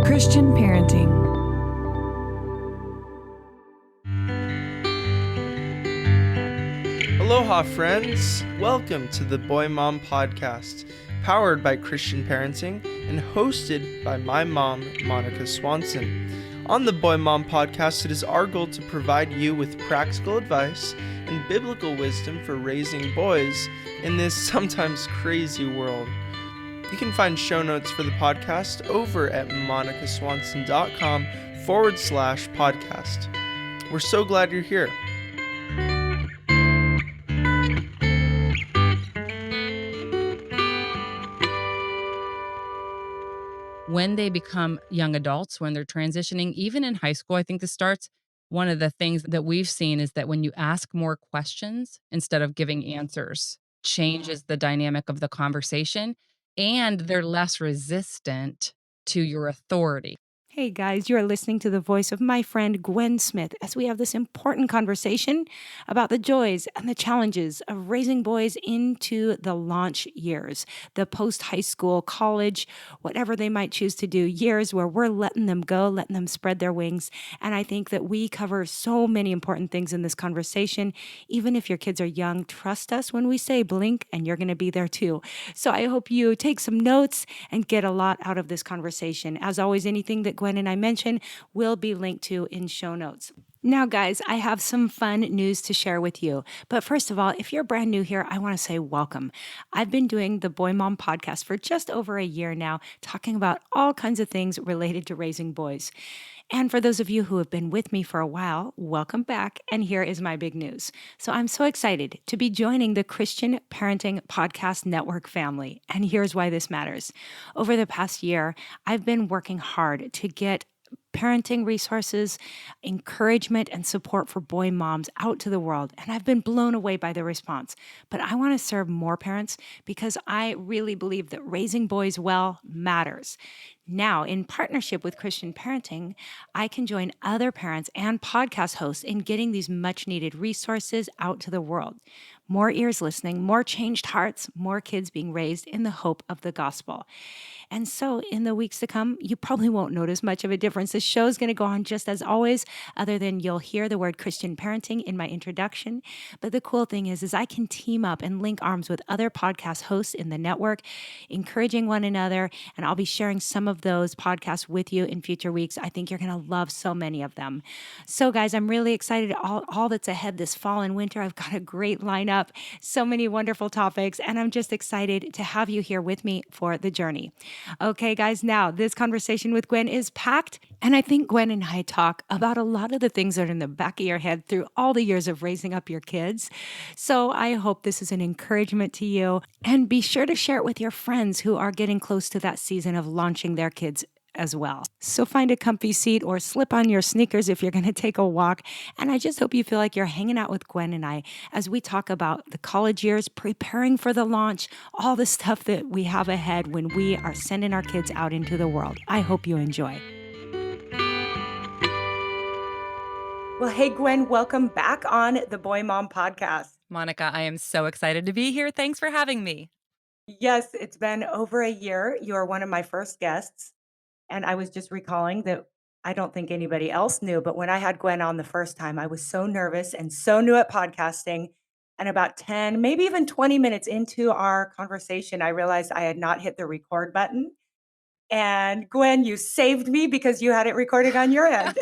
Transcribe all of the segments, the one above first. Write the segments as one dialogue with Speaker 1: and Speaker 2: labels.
Speaker 1: Christian Parenting.
Speaker 2: Aloha, friends! Welcome to the Boy Mom Podcast, powered by Christian Parenting and hosted by my mom, Monica Swanson. On the Boy Mom Podcast, it is our goal to provide you with practical advice and biblical wisdom for raising boys in this sometimes crazy world. You can find show notes for the podcast over at monicaswanson.com/podcast. We're so glad you're here.
Speaker 3: When they become young adults, when they're transitioning, even in high school, I think this starts. One of the things that we've seen is that when you ask more questions instead of giving answers, changes the dynamic of the conversation, and they're less resistant to your authority.
Speaker 4: Hey guys, you are listening to the voice of my friend Gwen Smith as we have this important conversation about the joys and the challenges of raising boys into the launch years, the post-high school, college, whatever they might choose to do, years where we're letting them go, letting them spread their wings. And I think that we cover so many important things in this conversation. Even if your kids are young, trust us when we say blink and you're going to be there too. So I hope you take some notes and get a lot out of this conversation. As always, anything that Gwen and I mention will be linked to in show notes. Now, guys, I have some fun news to share with you. But first of all, if you're brand new here, I want to say welcome. I've been doing the Boy Mom podcast for just over a year now, talking about all kinds of things related to raising boys. And for those of you who have been with me for a while, welcome back. And here is my big news. So I'm so excited to be joining the Christian Parenting Podcast Network family. And here's why this matters. Over the past year, I've been working hard to get parenting resources, encouragement, and support for boy moms out to the world. And I've been blown away by the response. But I want to serve more parents because I really believe that raising boys well matters. Now, in partnership with Christian Parenting, I can join other parents and podcast hosts in getting these much needed resources out to the world. More ears listening, more changed hearts, more kids being raised in the hope of the gospel. And so in the weeks to come, you probably won't notice much of a difference. The show is going to go on just as always, other than you'll hear the word Christian parenting in my introduction. But the cool thing is I can team up and link arms with other podcast hosts in the network, encouraging one another. And I'll be sharing some of those podcasts with you in future weeks. I think you're going to love so many of them. So guys, I'm really excited all that's ahead this fall and winter. I've got a great lineup, so many wonderful topics, and I'm just excited to have you here with me for the journey. Okay, guys, now this conversation with Gwen is packed, and I think Gwen and I talk about a lot of the things that are in the back of your head through all the years of raising up your kids. So I hope this is an encouragement to you, and be sure to share it with your friends who are getting close to that season of launching their kids as well. So find a comfy seat or slip on your sneakers if you're going to take a walk. And I just hope you feel like you're hanging out with Gwen and I as we talk about the college years, preparing for the launch, all the stuff that we have ahead when we are sending our kids out into the world. I hope you enjoy. Well, hey, Gwen, welcome back on the Boy Mom podcast.
Speaker 3: Monica, I am so excited to be here. Thanks for having me.
Speaker 4: Yes, it's been over a year. You are one of my first guests. And I was just recalling that I don't think anybody else knew, but when I had Gwen on the first time, I was so nervous and so new at podcasting. And about 10, maybe even 20 minutes into our conversation, I realized I had not hit the record button. And Gwen, you saved me because you had it recorded on your end.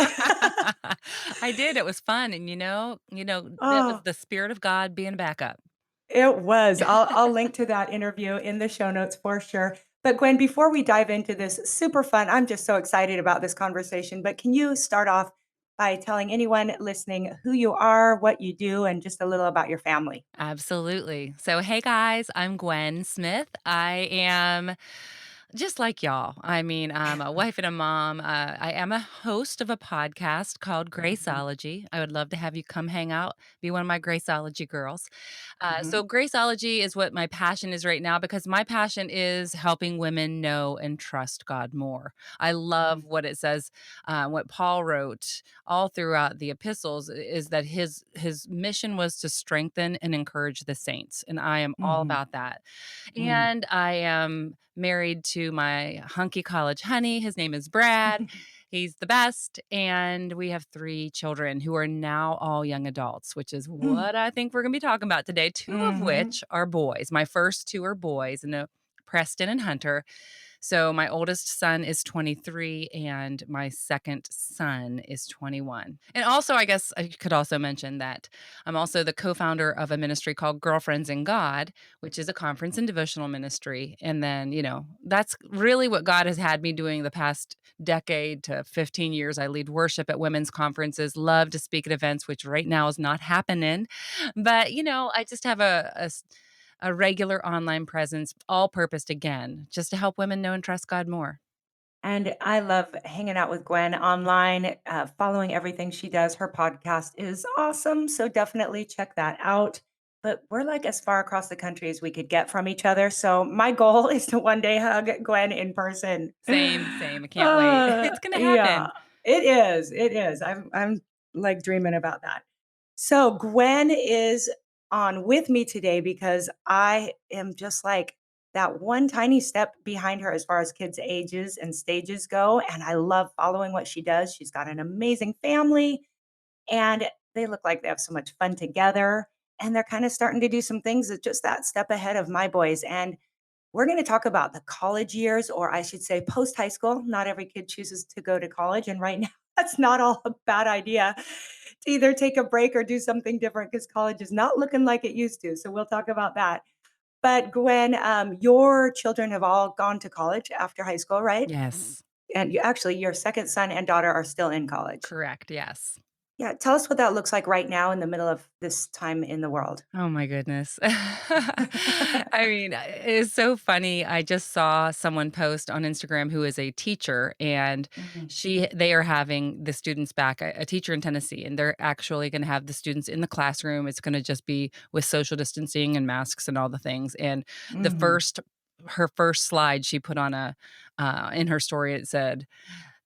Speaker 3: I did. It was fun. And that was
Speaker 4: Oh,
Speaker 3: the Spirit of God being backup.
Speaker 4: it was. I'll link to that interview in the show notes for sure. But Gwen, before we dive into this super fun, I'm just so excited about this conversation. But can you start off by telling anyone listening who you are, what you do, and just a little about your family?
Speaker 3: Absolutely. So, hey guys, I'm Gwen Smith. I am just like y'all. I mean, I'm a wife and a mom. I am a host of a podcast called
Speaker 4: Mhm,
Speaker 3: Graceology. I would love to have you come hang out, be one of my Graceology girls.
Speaker 4: mhm,
Speaker 3: So, Graceology is what my passion is right now because my passion is helping women know and trust God more. I love
Speaker 4: mhm,
Speaker 3: what it says, what Paul wrote all throughout the epistles is that his mission was to strengthen and encourage the saints, and I am all
Speaker 4: mhm,
Speaker 3: about that.
Speaker 4: mhm,
Speaker 3: And I am married to to my hunky college honey. His name is Brad. He's the best. And we have 3 children who are now all young adults, which is what I think we're going to be talking about today, 2 of
Speaker 4: Mm-hmm.
Speaker 3: which are boys. My first 2 are boys, and Preston and Hunter. So my oldest son is 23 and my second son is 21. And also, I guess I could also mention that I'm also the co-founder of a ministry called Girlfriends in God, which is a conference and devotional ministry. And then, that's really what God has had me doing the past decade to 15 years. I lead worship at women's conferences, love to speak at events, which right now is not happening. But, I just have a regular online presence, all purposed again, just to help women know and trust God more.
Speaker 4: And I love hanging out with Gwen online, following everything she does. Her podcast is awesome. So definitely check that out. But we're like as far across the country as we could get from each other. So my goal is to one day hug Gwen in person.
Speaker 3: Same, same. I can't wait. It's going to
Speaker 4: Yeah,
Speaker 3: happen.
Speaker 4: it is. It is. I'm like dreaming about that. So Gwen is on with me today because I am just like that one tiny step behind her as far as kids' ages and stages go. And I love following what she does. She's got an amazing family and they look like they have so much fun together. And they're kind of starting to do some things that just that step ahead of my boys. And we're going to talk about the college years, or I should say post high school. Not every kid chooses to go to college. And right now, that's not all a bad idea to either take a break or do something different because college is not looking like it used to. So we'll talk about that. But Gwen, your children have all gone to college after high school, right?
Speaker 3: Yes,
Speaker 4: And your second son and daughter are still in college.
Speaker 3: correct. Yes.
Speaker 4: Yeah. Tell us what that looks like right now in the middle of this time in the world.
Speaker 3: Oh my goodness. I mean, it's so funny. I just saw someone post on Instagram who is a teacher and
Speaker 4: Mhm.
Speaker 3: they are having the students back, a teacher in Tennessee, and they're actually going to have the students in the classroom. It's going to just be with social distancing and masks and all the things. And the
Speaker 4: Mhm.
Speaker 3: first her first slide she put on a in her story, it said,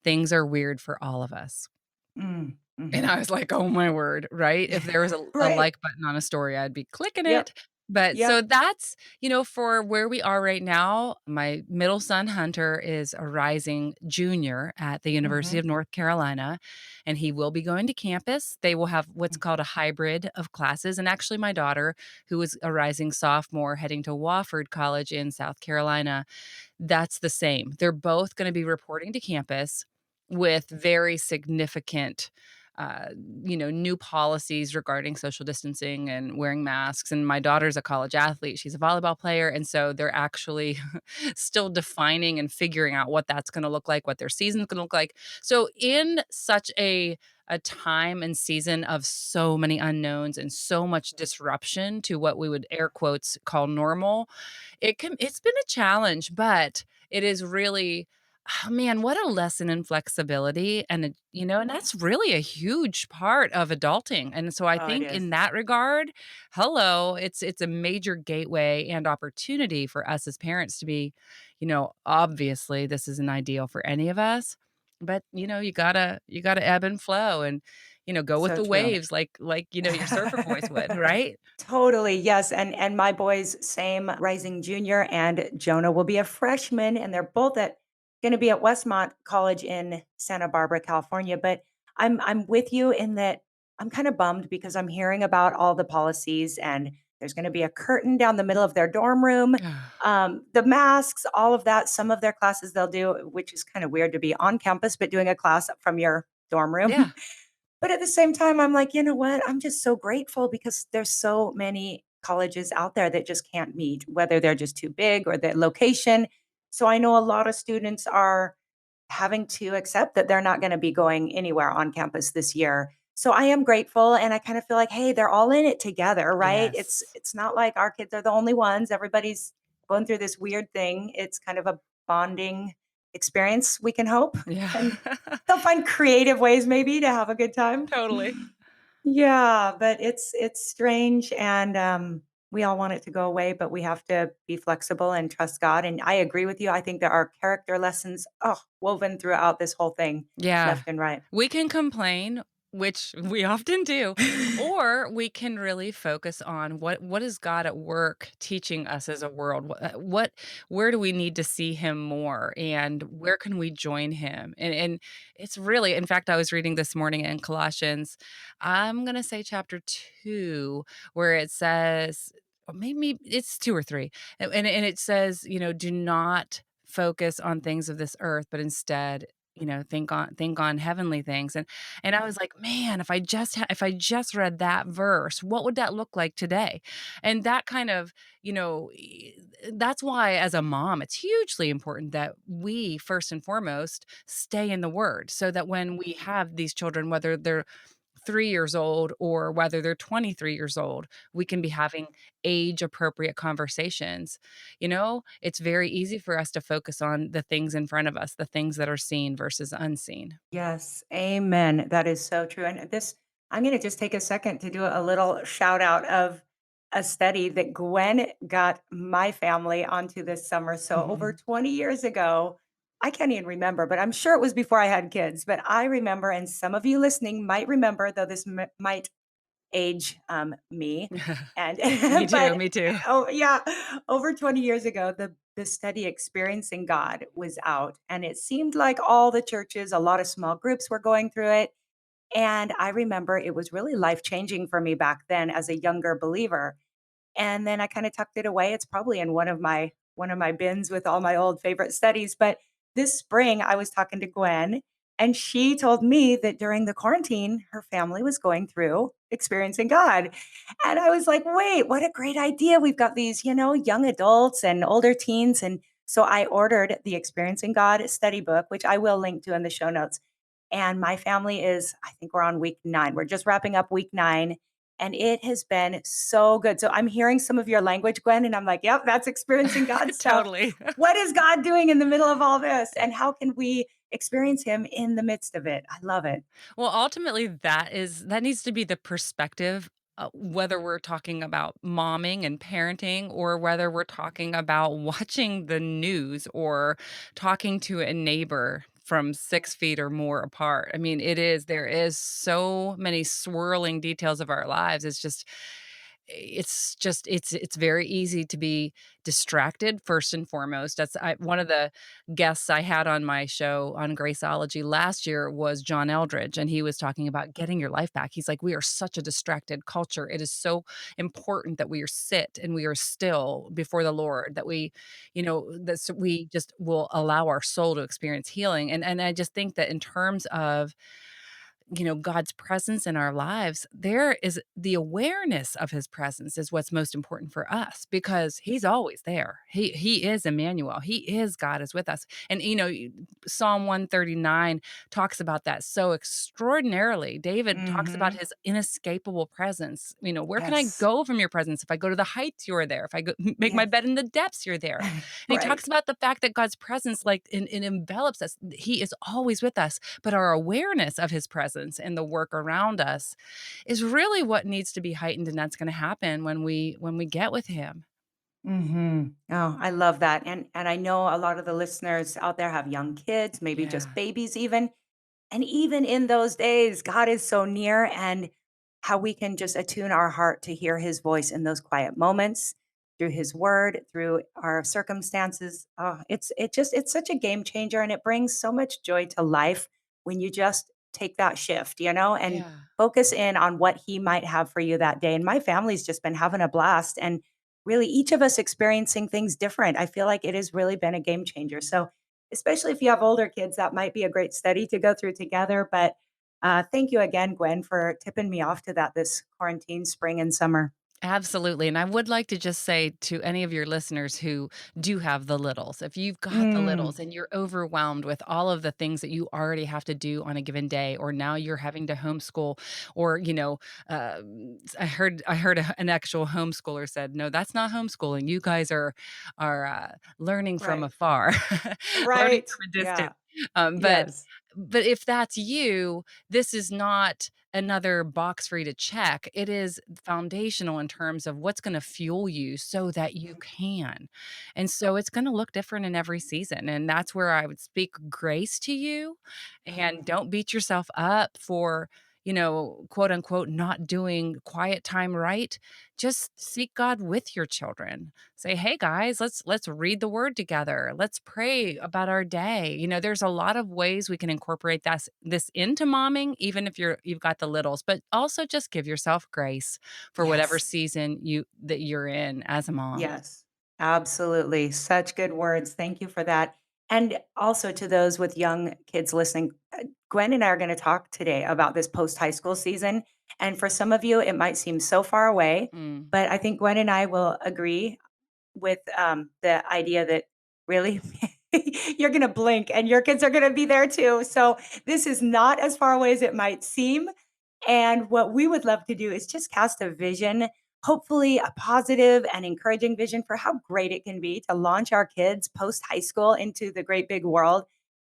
Speaker 3: "Things are weird for all of us."
Speaker 4: Mm.
Speaker 3: And
Speaker 4: Mhm.
Speaker 3: I was like, "Oh my word," right? If there was a
Speaker 4: Right.
Speaker 3: like button on a story, I'd be clicking
Speaker 4: Yep.
Speaker 3: it. But so
Speaker 4: Yep.
Speaker 3: that's, for where we are right now, my middle son, Hunter, is a rising junior at the University
Speaker 4: Mhm.
Speaker 3: of North Carolina, and he will be going to campus. They will have what's called a hybrid of classes. And actually, my daughter, who is a rising sophomore heading to Wofford College in South Carolina, that's the same. They're both gonna be reporting to campus with very significant, uh, new policies regarding social distancing and wearing masks, and my daughter's a college athlete, she's a volleyball player, and so they're actually still defining and figuring out what that's gonna look like, what their season's gonna look like. So in such a time and season of so many unknowns and so much disruption to what we would air quotes call normal, it's been a challenge, but it is really, oh man, what a lesson in flexibility, and and that's really a huge part of adulting. And so I
Speaker 4: Oh, it
Speaker 3: think
Speaker 4: is.
Speaker 3: in that regard, hello, it's a major gateway and opportunity for us as parents to be, obviously this isn't ideal for any of us, but you gotta ebb and flow and go with
Speaker 4: So
Speaker 3: the
Speaker 4: true.
Speaker 3: waves like your surfer boys would, right?
Speaker 4: Totally, yes, and my boys, same, rising junior, and Jonah will be a freshman, and they're both at gonna be at Westmont College in Santa Barbara, California, but I'm with you in that I'm kinda bummed because I'm hearing about all the policies, and there's gonna be a curtain down the middle of their dorm room, the masks, all of that. Some of their classes they'll do, which is kinda weird to be on campus, but doing a class from your dorm room.
Speaker 3: Yeah.
Speaker 4: But at the same time, I'm like, you know what? I'm just so grateful because there's so many colleges out there that just can't meet, whether they're just too big or the location. So I know a lot of students are having to accept that they're not going to be going anywhere on campus this year. So I am grateful and I kind of feel like, hey, they're all in it together, right? It's
Speaker 3: Yes.
Speaker 4: it's not like our kids are the only ones. Everybody's going through this weird thing. It's kind of a bonding experience, we can hope.
Speaker 3: Yeah.
Speaker 4: And they'll find creative ways maybe to have a good time.
Speaker 3: Totally.
Speaker 4: Yeah, but it's strange and we all want it to go away, but we have to be flexible and trust God. And I agree with you. I think there are character lessons woven throughout this whole thing,
Speaker 3: Yeah.
Speaker 4: left and right.
Speaker 3: We can complain which we often do, or we can really focus on what is God at work teaching us as a world? Where do we need to see him more, and where can we join him? And it's really, in fact, I was reading this morning in Colossians, I'm going to say chapter 2, where it says, or maybe it's 2 or 3. And it says, do not focus on things of this earth, but instead, think on heavenly things. And I was like, man, if I just read that verse, what would that look like today? And that kind of, that's why as a mom, it's hugely important that we first and foremost stay in the word, so that when we have these children, whether they're 3 years old or whether they're 23 years old, we can be having age appropriate conversations. It's very easy for us to focus on the things in front of us, the things that are seen versus unseen.
Speaker 4: Yes, amen. That is so true. And I'm going to just take a second to do a little shout out of a study that Gwen got my family onto this summer. So over 20 years ago, I can't even remember, but I'm sure it was before I had kids. But I remember, and some of you listening might remember, though this might age me. And
Speaker 3: Me too,
Speaker 4: but
Speaker 3: me too.
Speaker 4: oh yeah, over 20 years ago, the study Experiencing God was out, and it seemed like all the churches, a lot of small groups were going through it. And I remember it was really life changing for me back then as a younger believer. And then I kinda tucked it away. It's probably in one of my bins with all my old favorite studies, but this spring, I was talking to Gwen, and she told me that during the quarantine, her family was going through experiencing God. And I was like, "Wait, what a great idea. We've got these, young adults and older teens." And so I ordered the Experiencing God study book, which I will link to in the show notes. And my family is, I think we're on week 9. We're just wrapping up week 9, and it has been so good. So I'm hearing some of your language, Gwen, and I'm like, "Yep, that's experiencing God stuff."
Speaker 3: Totally.
Speaker 4: What is God doing in the middle of all this? And how can we experience him in the midst of it? I love it.
Speaker 3: Well, ultimately, that needs to be the perspective, whether we're talking about momming and parenting, or whether we're talking about watching the news or talking to a neighbor from 6 feet or more apart. I mean, there is so many swirling details of our lives. It's very easy to be distracted first and foremost. One of the guests I had on my show on Graceology last year was John Eldridge, and he was talking about getting your life back. He's like, we are such a distracted culture. It is so important that we are sit and we are still before the Lord, that we just will allow our soul to experience healing. And I just think that in terms of God's presence in our lives, there is the awareness of his presence is what's most important for us, because he's always there. He is Emmanuel. He is God is with us. And Psalm 139 talks about that so extraordinarily. David talks about
Speaker 4: Mhm.
Speaker 3: his inescapable presence. Where can I
Speaker 4: Yes.
Speaker 3: go from your presence? If I go to the heights, you're there. If I go make my
Speaker 4: Yes.
Speaker 3: bed in the depths, you're there. And he
Speaker 4: Right.
Speaker 3: talks about the fact that God's presence, like, it envelops us. He is always with us, but our awareness of his presence and the work around us is really what needs to be heightened, and that's going to happen when we get with him.
Speaker 4: Mhm. Oh, I love that. And I know a lot of the listeners out there have young kids, maybe just
Speaker 3: Yeah.
Speaker 4: babies even. And even in those days, God is so near, and how we can just attune our heart to hear his voice in those quiet moments through his word, through our circumstances. Oh, it's such a game changer, and it brings so much joy to life when you just take that shift, and
Speaker 3: Yeah.
Speaker 4: focus in on what he might have for you that day. And my family's just been having a blast, and really each of us experiencing things different. I feel like it has really been a game changer. So especially if you have older kids, that might be a great study to go through together. But thank you again, Gwen, for tipping me off to that this quarantine spring and summer.
Speaker 3: Absolutely. And I would like to just say to any of your listeners who do have the littles, if you've got the
Speaker 4: Mm,
Speaker 3: littles and you're overwhelmed with all of the things that you already have to do on a given day, or now you're having to homeschool, or, I heard an actual homeschooler said, no, that's not homeschooling. You guys are learning from
Speaker 4: right.
Speaker 3: afar, learning
Speaker 4: Right.
Speaker 3: from a
Speaker 4: Yeah.
Speaker 3: distance. Um, but
Speaker 4: Yes.
Speaker 3: but if that's you, this is not another box for you to check. It is foundational in terms of what's going to fuel you so that you can. And so it's going to look different in every season. And that's where I would speak grace to you, and don't beat yourself up for quote unquote, not doing quiet time right, just seek God with your children. Say, "Hey guys, let's read the word together. Let's pray about our day." There's a lot of ways we can incorporate this into momming, even if you've got the littles, but also just give yourself grace for whatever
Speaker 4: Yes.
Speaker 3: season you're in as a mom.
Speaker 4: Yes, absolutely. Such good words. Thank you for that. And also to those with young kids listening, Gwen and I are going to talk today about this post high school season. And for some of you, it might seem so far away,
Speaker 3: Mm.
Speaker 4: but I think Gwen and I will agree with the idea that really you're going to blink and your kids are going to be there too. So this is not as far away as it might seem. And what we would love to do is just cast a vision, hopefully a positive and encouraging vision for how great it can be to launch our kids post high school into the great big world.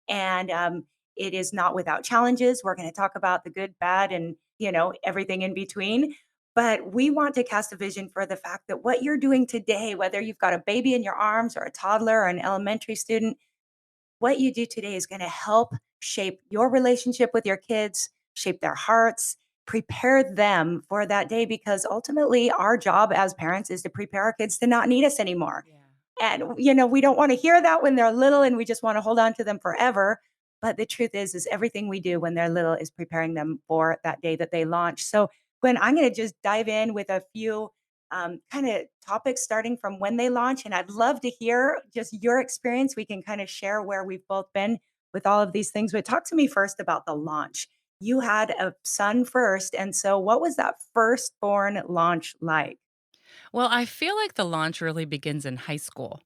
Speaker 4: And it is not without challenges. We're going to talk about the good, bad, and everything in between. But we want to cast a vision for the fact that what you're doing today, whether you've got a baby in your arms or a toddler or an elementary student, what you do today is going to help shape your relationship with your kids, shape their hearts, prepare them for that day. Because ultimately, our job as parents is to prepare our kids to not need us anymore.
Speaker 3: Yeah.
Speaker 4: And, we don't want to hear that when they're little and we just want to hold on to them forever. But the truth is everything we do when they're little is preparing them for that day that they launch. So, Gwen, I'm going to just dive in with a few kind of topics starting from when they launch. And I'd love to hear just your experience. We can kind of share where we've both been with all of these things. But talk to me first about the launch. You had a son first. And so, what was that firstborn launch like?
Speaker 3: Well, I feel like the launch really begins in high school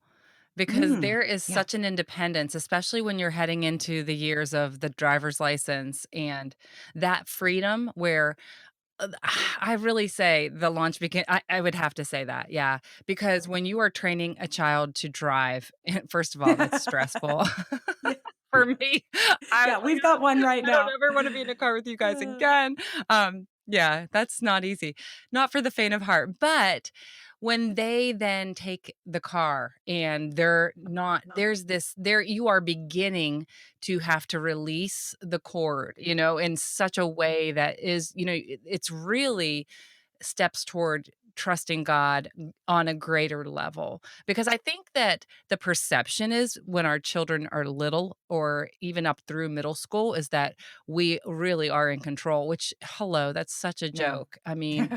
Speaker 3: because
Speaker 4: Mm,
Speaker 3: there is
Speaker 4: yeah.
Speaker 3: such an independence, especially when you're heading into the years of the driver's license and that freedom where I really say the launch begin I would have to say that, yeah, because when you are training a child to drive, first of all, that's stressful.
Speaker 4: Yeah.
Speaker 3: For me, I was
Speaker 4: Yeah, we've got one right
Speaker 3: I don't
Speaker 4: now.
Speaker 3: ever wanna be in a car with you guys
Speaker 4: Uh,
Speaker 3: again. Yeah, that's not easy. Not for the faint of heart, but when they then take the car and they're not there's this there you are beginning to have to release the cord, in such a way that is, it's really steps toward trusting God on a greater level. Because I think that the perception is when our children are little or even up through middle school is that we really are in control, which, hello, that's such a
Speaker 4: no.
Speaker 3: joke. I mean,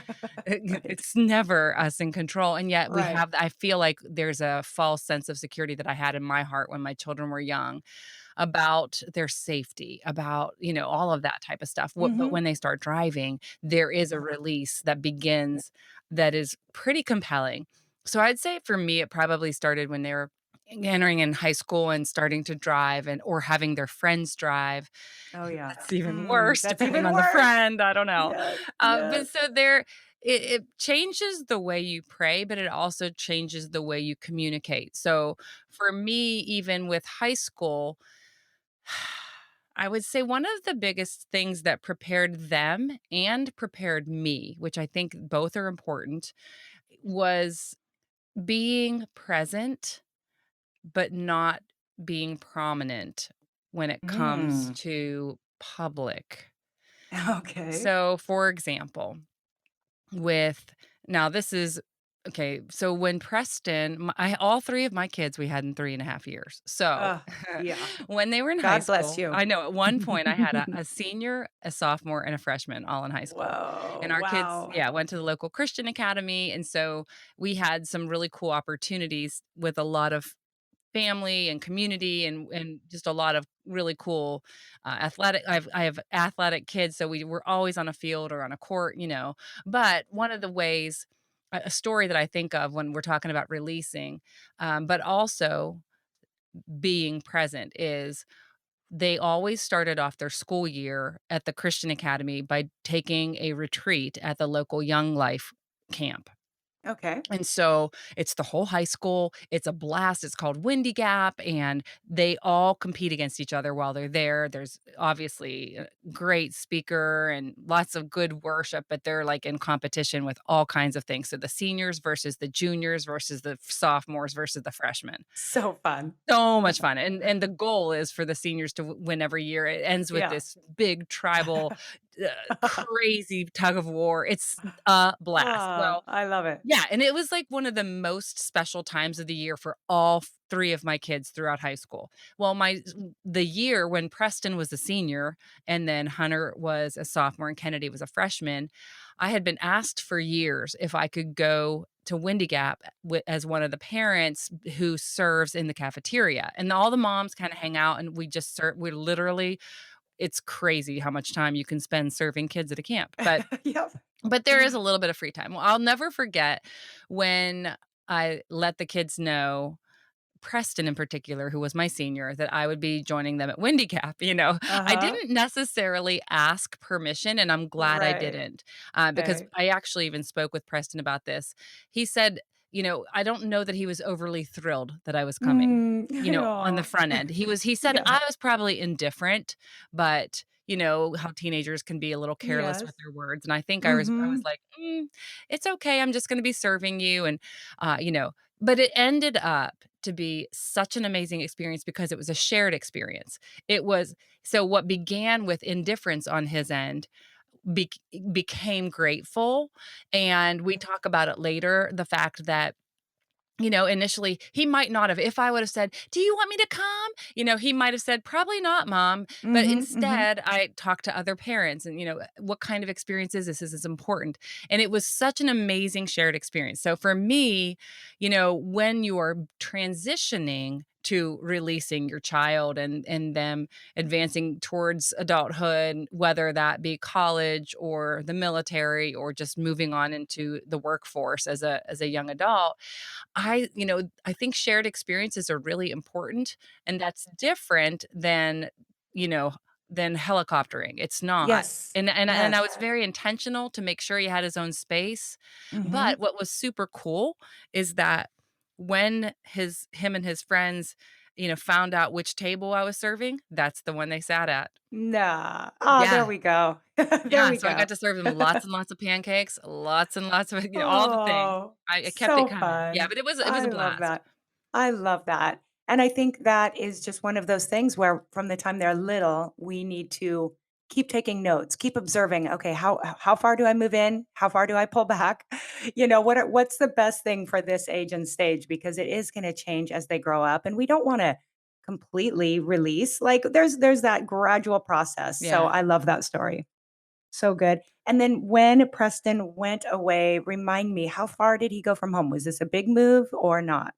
Speaker 4: Right.
Speaker 3: it's never us in control. And yet
Speaker 4: Right.
Speaker 3: I feel like there's a false sense of security that I had in my heart when my children were young about their safety, about, all of that type of stuff. But
Speaker 4: Hmm.
Speaker 3: when they start driving, there is a release that begins that is pretty compelling. So I'd say for me, it probably started when they were entering in high school and starting to drive or having their friends drive.
Speaker 4: Oh, yeah.
Speaker 3: That's even worse
Speaker 4: That's
Speaker 3: depending
Speaker 4: even
Speaker 3: on the
Speaker 4: worse.
Speaker 3: friend. I don't know.
Speaker 4: Yes.
Speaker 3: But
Speaker 4: Yes.
Speaker 3: so it changes the way you pray, but it also changes the way you communicate. So for me, even with high school, I would say one of the biggest things that prepared them and prepared me, which I think both are important, was being present, but not being prominent when it comes
Speaker 4: Mm.
Speaker 3: to public.
Speaker 4: Okay.
Speaker 3: So, for example, with now this is okay. So when all three of my kids we had in 3.5 years. So
Speaker 4: Yeah.
Speaker 3: when they were in high
Speaker 4: God bless
Speaker 3: school,
Speaker 4: you.
Speaker 3: I know at one point I had a senior, a sophomore, and a freshman all in high school. And
Speaker 4: Whoa.
Speaker 3: our kids,
Speaker 4: Wow.
Speaker 3: yeah, went to the local Christian academy. And so we had some really cool opportunities with a lot of family and community and just a lot of really cool athletic I have athletic kids, so we were always on a field or on a court. But one of the ways a story that I think of when we're talking about releasing, but also being present is they always started off their school year at the Christian Academy by taking a retreat at the local Young Life camp.
Speaker 4: Okay.
Speaker 3: And so it's the whole high school. It's a blast. It's called Windy Gap, and they all compete against each other while they're there. There's obviously a great speaker and lots of good worship, but they're like in competition with all kinds of things. So the seniors versus the juniors versus the sophomores versus the freshmen.
Speaker 4: So fun.
Speaker 3: So much fun, and the goal is for the seniors to win every year. It ends with
Speaker 4: Yeah.
Speaker 3: this big tribal crazy tug of war. It's a blast.
Speaker 4: Oh,
Speaker 3: Well,
Speaker 4: I love it.
Speaker 3: yeah, and it was, like, one of the most special times of the year for all 3 of my kids throughout high school. Well, the year when Preston was a senior and then Hunter was a sophomore and Kennedy was a freshman, I had been asked for years if I could go to Windy Gap as one of the parents who serves in the cafeteria, and all the moms kinda hang out, and we just serve we literally it's crazy how much time you can spend serving kids at a camp,
Speaker 4: Yep.
Speaker 3: but there is a little bit of free time. Well, I'll never forget when I let the kids know, Preston in particular, who was my senior, that I would be joining them at Windy Gap, you know? I
Speaker 4: Uh-huh.
Speaker 3: didn't necessarily ask permission, and I'm glad I
Speaker 4: Right.
Speaker 3: didn't, because
Speaker 4: Right.
Speaker 3: I actually even spoke with Preston about this. He said, I don't know that he was overly thrilled that I was coming,
Speaker 4: Mm,
Speaker 3: on the
Speaker 4: aw.
Speaker 3: front end. He said
Speaker 4: Yeah.
Speaker 3: I was probably indifferent, but you know how teenagers can be a little careless with
Speaker 4: Yes.
Speaker 3: their words, and I think I was
Speaker 4: Mhm.
Speaker 3: like, "It's okay, I'm just gonna be serving you," and, but it ended up to be such an amazing experience because it was a shared experience. It was so what began with indifference on his end bec became grateful, and we talk about it later, the fact that initially, he might not have if I would have said, "Do you want me to come?" He might have said, "Probably not, mom." But
Speaker 4: Mhm, mhm.
Speaker 3: instead, I talked to other parents and, "What kind of experience is this? This is important." And it was such an amazing shared experience. So for me, when you are transitioning to releasing your child and them advancing towards adulthood, whether that be college or the military or just moving on into the workforce as a young adult, I think shared experiences are really important, and that's different you know, than helicoptering. It's not.
Speaker 4: Yes.
Speaker 3: And I
Speaker 4: Yes.
Speaker 3: was very intentional to make sure he had his own space.
Speaker 4: Mhm.
Speaker 3: But what was super cool is that when him and his friends, found out which table I was serving, that's the one they sat at.
Speaker 4: Nah. Oh, there
Speaker 3: Yeah.
Speaker 4: we go. There
Speaker 3: Yeah,
Speaker 4: we
Speaker 3: so I got
Speaker 4: go.
Speaker 3: to serve them lots and lots of pancakes, lots and lots of, all the things.
Speaker 4: Oh,
Speaker 3: I kept it
Speaker 4: so
Speaker 3: coming. Yeah,
Speaker 4: fun.
Speaker 3: but it was a
Speaker 4: I love
Speaker 3: blast.
Speaker 4: that. I love that. And I think that is just one of those things where from the time they're little, we need to keep taking notes, keep observing, okay, how far do I move in? How far do I pull back? What's the best thing for this age and stage because it is going to change as they grow up and we don't want to completely release. Like there's that gradual process. So
Speaker 3: Yeah.
Speaker 4: I love that story. So good. And then when Preston went away, remind me, how far did he go from home? Was this a big move or not?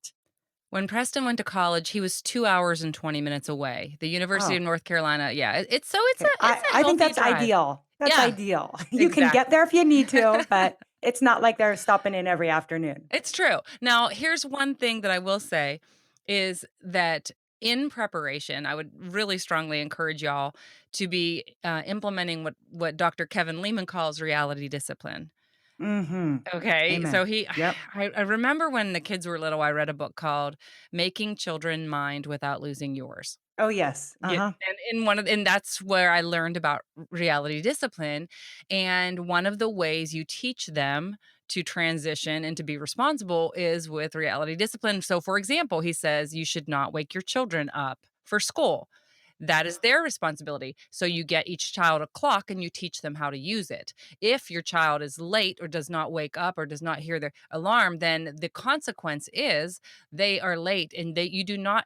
Speaker 3: When Preston went to college, he was 2 hours and 20 minutes away. The University
Speaker 4: Oh,
Speaker 3: of North Carolina, yeah, it's
Speaker 4: okay.
Speaker 3: it's a
Speaker 4: I think
Speaker 3: healthy
Speaker 4: that's
Speaker 3: drive.
Speaker 4: ideal. That's
Speaker 3: Yeah,
Speaker 4: ideal. You can get
Speaker 3: exactly.
Speaker 4: there if you need to, but it's not like they're stopping in every afternoon.
Speaker 3: It's true. Now, here's one thing that I will say is that in preparation, I would really strongly encourage y'all to be, implementing what Dr. Kevin Leman calls reality discipline.
Speaker 4: Mhm.
Speaker 3: Okay, so
Speaker 4: Amen. Yep.
Speaker 3: I remember when the kids were little, I read a book called Making Children Mind Without Losing Yours.
Speaker 4: Oh, yes.
Speaker 3: Yeah,
Speaker 4: Uh-huh.
Speaker 3: and that's where I learned about reality discipline, and one of the ways you teach them to transition and to be responsible is with reality discipline. So, for example, he says, "You should not wake your children up for school." That is their responsibility. So you get each child a clock and you teach them how to use it. If your child is late or does not wake up or does not hear their alarm, then the consequence is they are late and you do not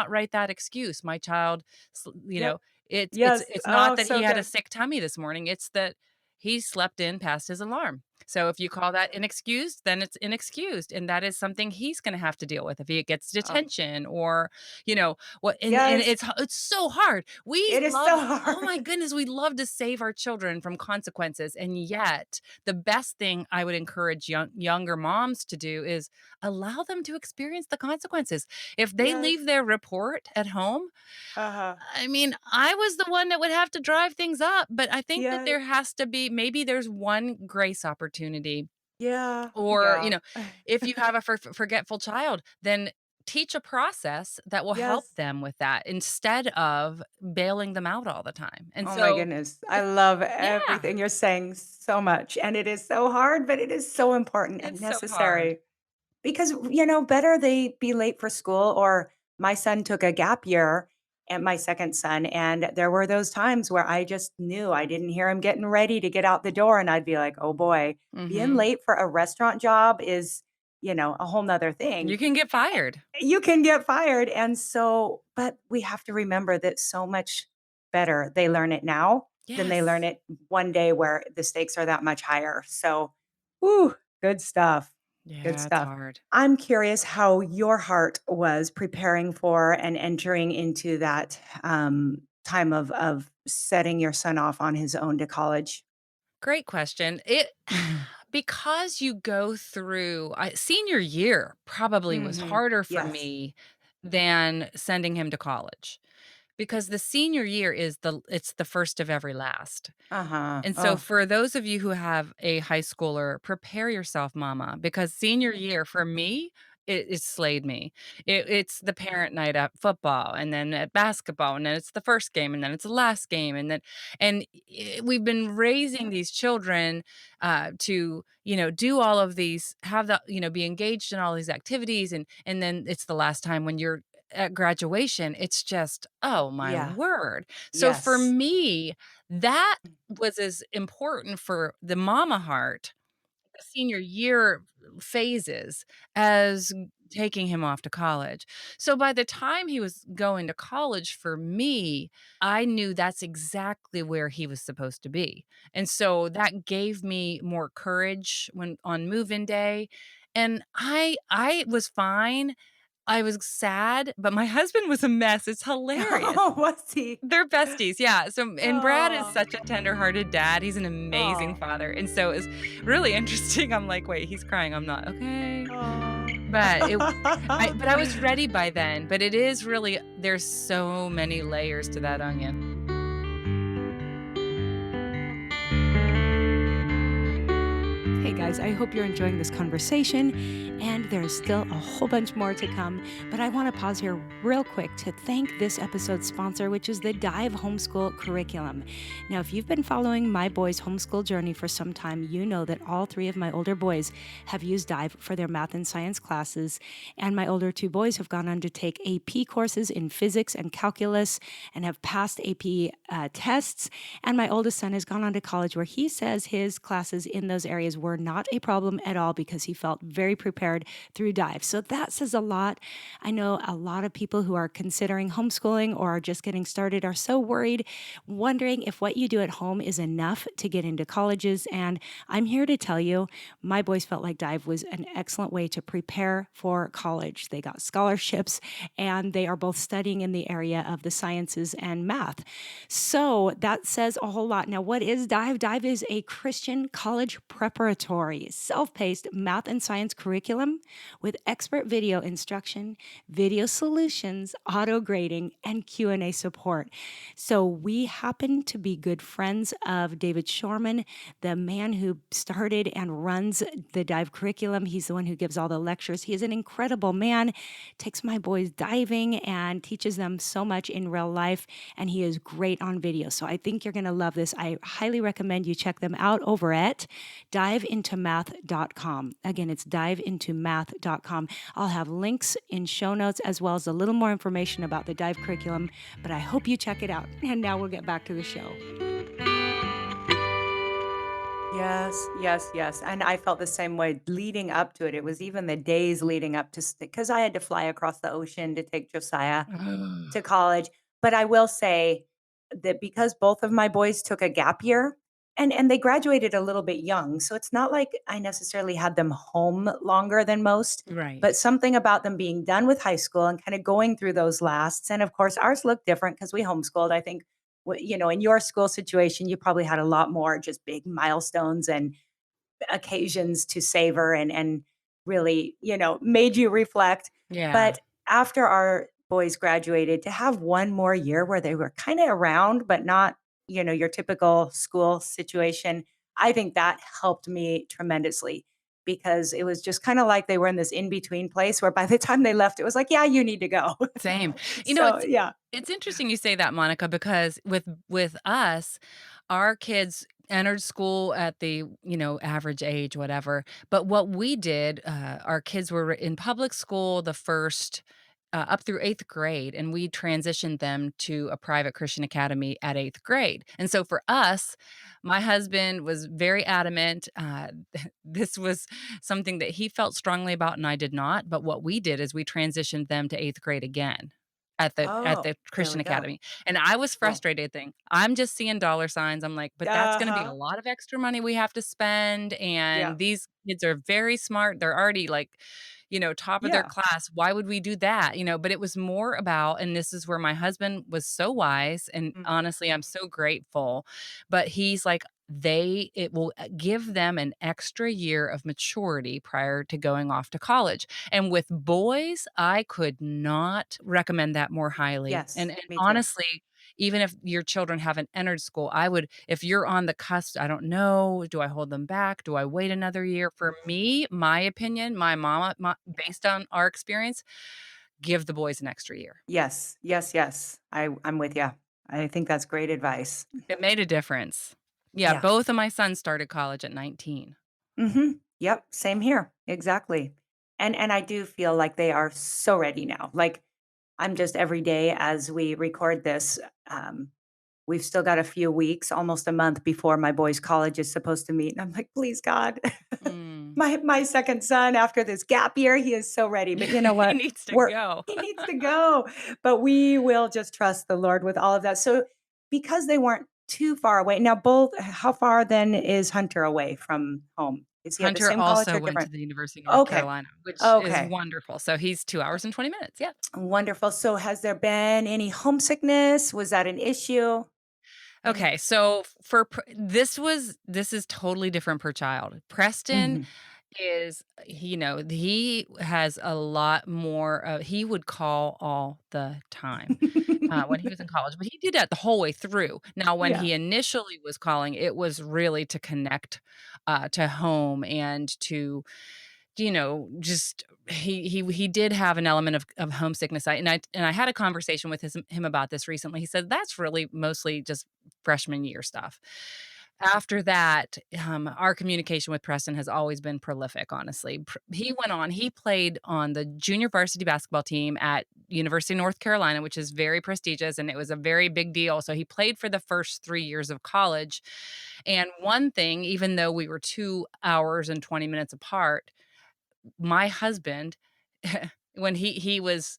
Speaker 3: write that excuse. My child,
Speaker 4: Yep.
Speaker 3: it's
Speaker 4: Yes.
Speaker 3: it's not
Speaker 4: Oh,
Speaker 3: that he
Speaker 4: so
Speaker 3: had a
Speaker 4: good.
Speaker 3: sick tummy this morning. It's that he slept in past his alarm. So if you call that inexcused, then it's inexcused. And that is something he's going to have to deal with if he gets
Speaker 4: Oh,
Speaker 3: detention or, you know, and
Speaker 4: yes.
Speaker 3: it's so hard. We
Speaker 4: It is
Speaker 3: love
Speaker 4: so
Speaker 3: Oh my
Speaker 4: hard.
Speaker 3: goodness, we love to save our children from consequences, and yet the best thing I would encourage younger moms to do is allow them to experience the consequences. If they
Speaker 4: Yes.
Speaker 3: leave their report at home,
Speaker 4: Uh-huh.
Speaker 3: I mean, I was the one that would have to drive things up, but I think that
Speaker 4: Yeah.
Speaker 3: there has to be maybe there's one grace opportunity
Speaker 4: Yeah.
Speaker 3: or,
Speaker 4: Yeah.
Speaker 3: if you have a forgetful child, then teach a process that will help
Speaker 4: Yes.
Speaker 3: them with that instead of bailing them out all the time. And
Speaker 4: Oh my
Speaker 3: so
Speaker 4: goodness. I
Speaker 3: it's
Speaker 4: love
Speaker 3: yeah,
Speaker 4: everything you're saying so much. And it is so hard, but it is so important and
Speaker 3: it's so hard.
Speaker 4: necessary. Because, better they be late for school or my son took a gap year and my second son, and there were those times where I just knew I didn't hear him getting ready to get out the door, and I'd be like, "Oh boy, being
Speaker 3: Mhm.
Speaker 4: late for a restaurant job is, a whole 'nother thing."
Speaker 3: You can get fired.
Speaker 4: You can get fired, and so but we have to remember that so much better they learn it now than they learn
Speaker 3: Yes.
Speaker 4: it one day where the stakes are that much higher. So, whew, good stuff. Good
Speaker 3: Yeah, it's
Speaker 4: stuff.
Speaker 3: hard.
Speaker 4: I'm curious how your heart was preparing for and entering into that, time of setting your son off on his own to college.
Speaker 3: Great question. It
Speaker 4: Mhm.
Speaker 3: because you go through senior year probably was
Speaker 4: Mhm.
Speaker 3: harder for
Speaker 4: Yes.
Speaker 3: me than sending him to college because the senior year is it's the first of every last.
Speaker 4: Uh-huh.
Speaker 3: And so
Speaker 4: Oh,
Speaker 3: for those of you who have a high schooler, prepare yourself, mama, because senior year for me, it slayed me. It's the parent night at football and then at basketball, and then it's the first game, and then it's the last game. We've been raising these children to, do all of these, have the, be engaged in all these activities. And then it's the last time when you're at graduation. It's just, oh my
Speaker 4: yeah.
Speaker 3: word. So for
Speaker 4: Yes.
Speaker 3: me, that was as important for the mama heart, the senior year phases, as taking him off to college. So by the time he was going to college for me, I knew that's exactly where he was supposed to be. And so that gave me more courage when on move-in day. And I was fine. I was sad, but my husband was a mess. It's hilarious.
Speaker 4: Oh, was he?
Speaker 3: They're besties, yeah. So and Brad is
Speaker 4: Oh.
Speaker 3: such a tender-hearted dad. He's an amazing
Speaker 4: Oh.
Speaker 3: father, and so it's really interesting. I'm like, "Wait, he's crying. I'm not. Okay."
Speaker 4: Oh.
Speaker 3: But I was ready by then, but it is really there's so many layers to that onion.
Speaker 4: Hey guys, I hope you're enjoying this conversation, and there's still a whole bunch more to come. But I want to pause here real quick to thank this episode's sponsor, which is the Dive Homeschool Curriculum. Now, if you've been following my boys' homeschool journey for some time, you know that all three of my older boys have used Dive for their math and science classes, and my older two boys have gone on to take AP courses in physics and calculus and have passed AP tests. And my oldest son has gone on to college where he says his classes in those areas were not a problem at all because he felt very prepared through Dive. So that says a lot. I know a lot of people who are considering homeschooling or are just getting started are so worried, wondering if what you do at home is enough to get into colleges. And I'm here to tell you, my boys felt like Dive was an excellent way to prepare for college. They got scholarships and they are both studying in the area of the sciences and math. So that says a whole lot. Now, what is Dive? Dive is a Christian college preparatory, self-paced math and science curriculum with expert video instruction, video solutions, auto grading, and Q&A support. So we happen to be good friends of David Shorman, the man who started and runs the Dive curriculum. He's the one who gives all the lectures. He is an incredible man, takes my boys diving and teaches them so much in real life, and he is great on video. So I think you're going to love this. I highly recommend you check them out over at diveintomath.com. Again, it's diveintomath.com. I'll have links in show notes as well as a little more information about the Dive curriculum, but I hope you check it out. And now we'll get back to the show. Yes, yes, yes. And I felt the same way leading up to it. It was even the days leading up to because I had to fly across the ocean to take Josiah
Speaker 3: Ugh.
Speaker 4: to college. But I will say that because both of my boys took a gap year and they graduated a little bit young, so it's not like I necessarily had them home longer than most, but
Speaker 3: Right.
Speaker 4: something about them being done with high school and kind of going through those lasts. And of course, ours looked different because we homeschooled. I think, in your school situation, you probably had a lot more just big milestones and occasions to savor and really, made you reflect.
Speaker 3: Yeah.
Speaker 4: But after our boys graduated, to have one more year where they were kind of around, but not, your typical school situation, I think that helped me tremendously because it was just kind of like they were in this in between place where by the time they left, it was like, yeah, you need to go.
Speaker 3: Same. You know,
Speaker 4: So, yeah.
Speaker 3: it's interesting you say that, Monica, because with us, our kids entered school at the, average age, whatever. But what we did, our kids were in public school the first up through 8th grade, and we transitioned them to a private Christian academy at 8th grade. And so for us, my husband was very adamant. This was something that he felt strongly about and I did not. But what we did is we transitioned them to 8th grade again at
Speaker 4: Oh,
Speaker 3: the
Speaker 4: there
Speaker 3: Christian
Speaker 4: we go.
Speaker 3: academy. And I was
Speaker 4: Cool.
Speaker 3: frustrated thing. I'm just seeing dollar signs. I'm like, but that's going to be a
Speaker 4: Uh-huh.
Speaker 3: lot of extra money we have to spend.
Speaker 4: Yeah.
Speaker 3: And these kids are very smart. They're already like, top of their
Speaker 4: Yeah.
Speaker 3: class. Why would we do that? But it was more about, and this is where my husband was so wise. And
Speaker 4: Mhm.
Speaker 3: honestly, I'm so grateful. But he's like, it will give them an extra year of maturity prior to going off to college. And with boys, I could not recommend that more highly. And
Speaker 4: Yes,
Speaker 3: and
Speaker 4: me too.
Speaker 3: honestly, even if your children haven't entered school, I would, if you're on the cusp, I don't know, do I hold them back? Do I wait another year? For me, my opinion, my mama, based on our experience, give the boys an extra year.
Speaker 4: Yes, yes, yes. I'm with you. I think that's great advice.
Speaker 3: It made a difference. Yeah,
Speaker 4: Yeah.
Speaker 3: both of my sons started college at 19.
Speaker 4: Mhm. Yep, same here. Exactly. And I do feel like they are so ready now. Like, I'm just every day as we record this, um, we've still got a few weeks, almost a month before my boy's college is supposed to meet, and I'm like, "Please, God."
Speaker 3: Mm.
Speaker 4: My second son, after this gap year, he is so ready, but you know
Speaker 3: He
Speaker 4: what?
Speaker 3: needs to
Speaker 4: We're
Speaker 3: go.
Speaker 4: he needs to go, but we will just trust the Lord with all of that. So, because they weren't too far away now both how far then is Hunter away from home? Is he at the
Speaker 3: Hunter
Speaker 4: same college
Speaker 3: also
Speaker 4: or
Speaker 3: went to
Speaker 4: different?
Speaker 3: the University of North
Speaker 4: Okay.
Speaker 3: Carolina, which is
Speaker 4: Okay.
Speaker 3: wonderful. So he's 2 hours and 20 minutes, yeah.
Speaker 4: Wonderful. So, has there been any homesickness? Was that an issue? Any
Speaker 3: Okay, so this is totally different per child. Preston
Speaker 4: Mhm.
Speaker 3: is he has a lot more, he would call all the time, when he was in college, but he did that the whole way through. Now when
Speaker 4: Yeah.
Speaker 3: he initially was calling, it was really to connect, to home and to, just he did have an element of homesickness. I had a conversation with him about this recently. He said, "That's really mostly just freshman year stuff." After that, our communication with Preston has always been prolific, honestly. He played on the junior varsity basketball team at University of North Carolina, which is very prestigious, and it was a very big deal. So he played for the first 3 years of college. And one thing, even though we were 2 hours and 20 minutes apart, my husband, when he was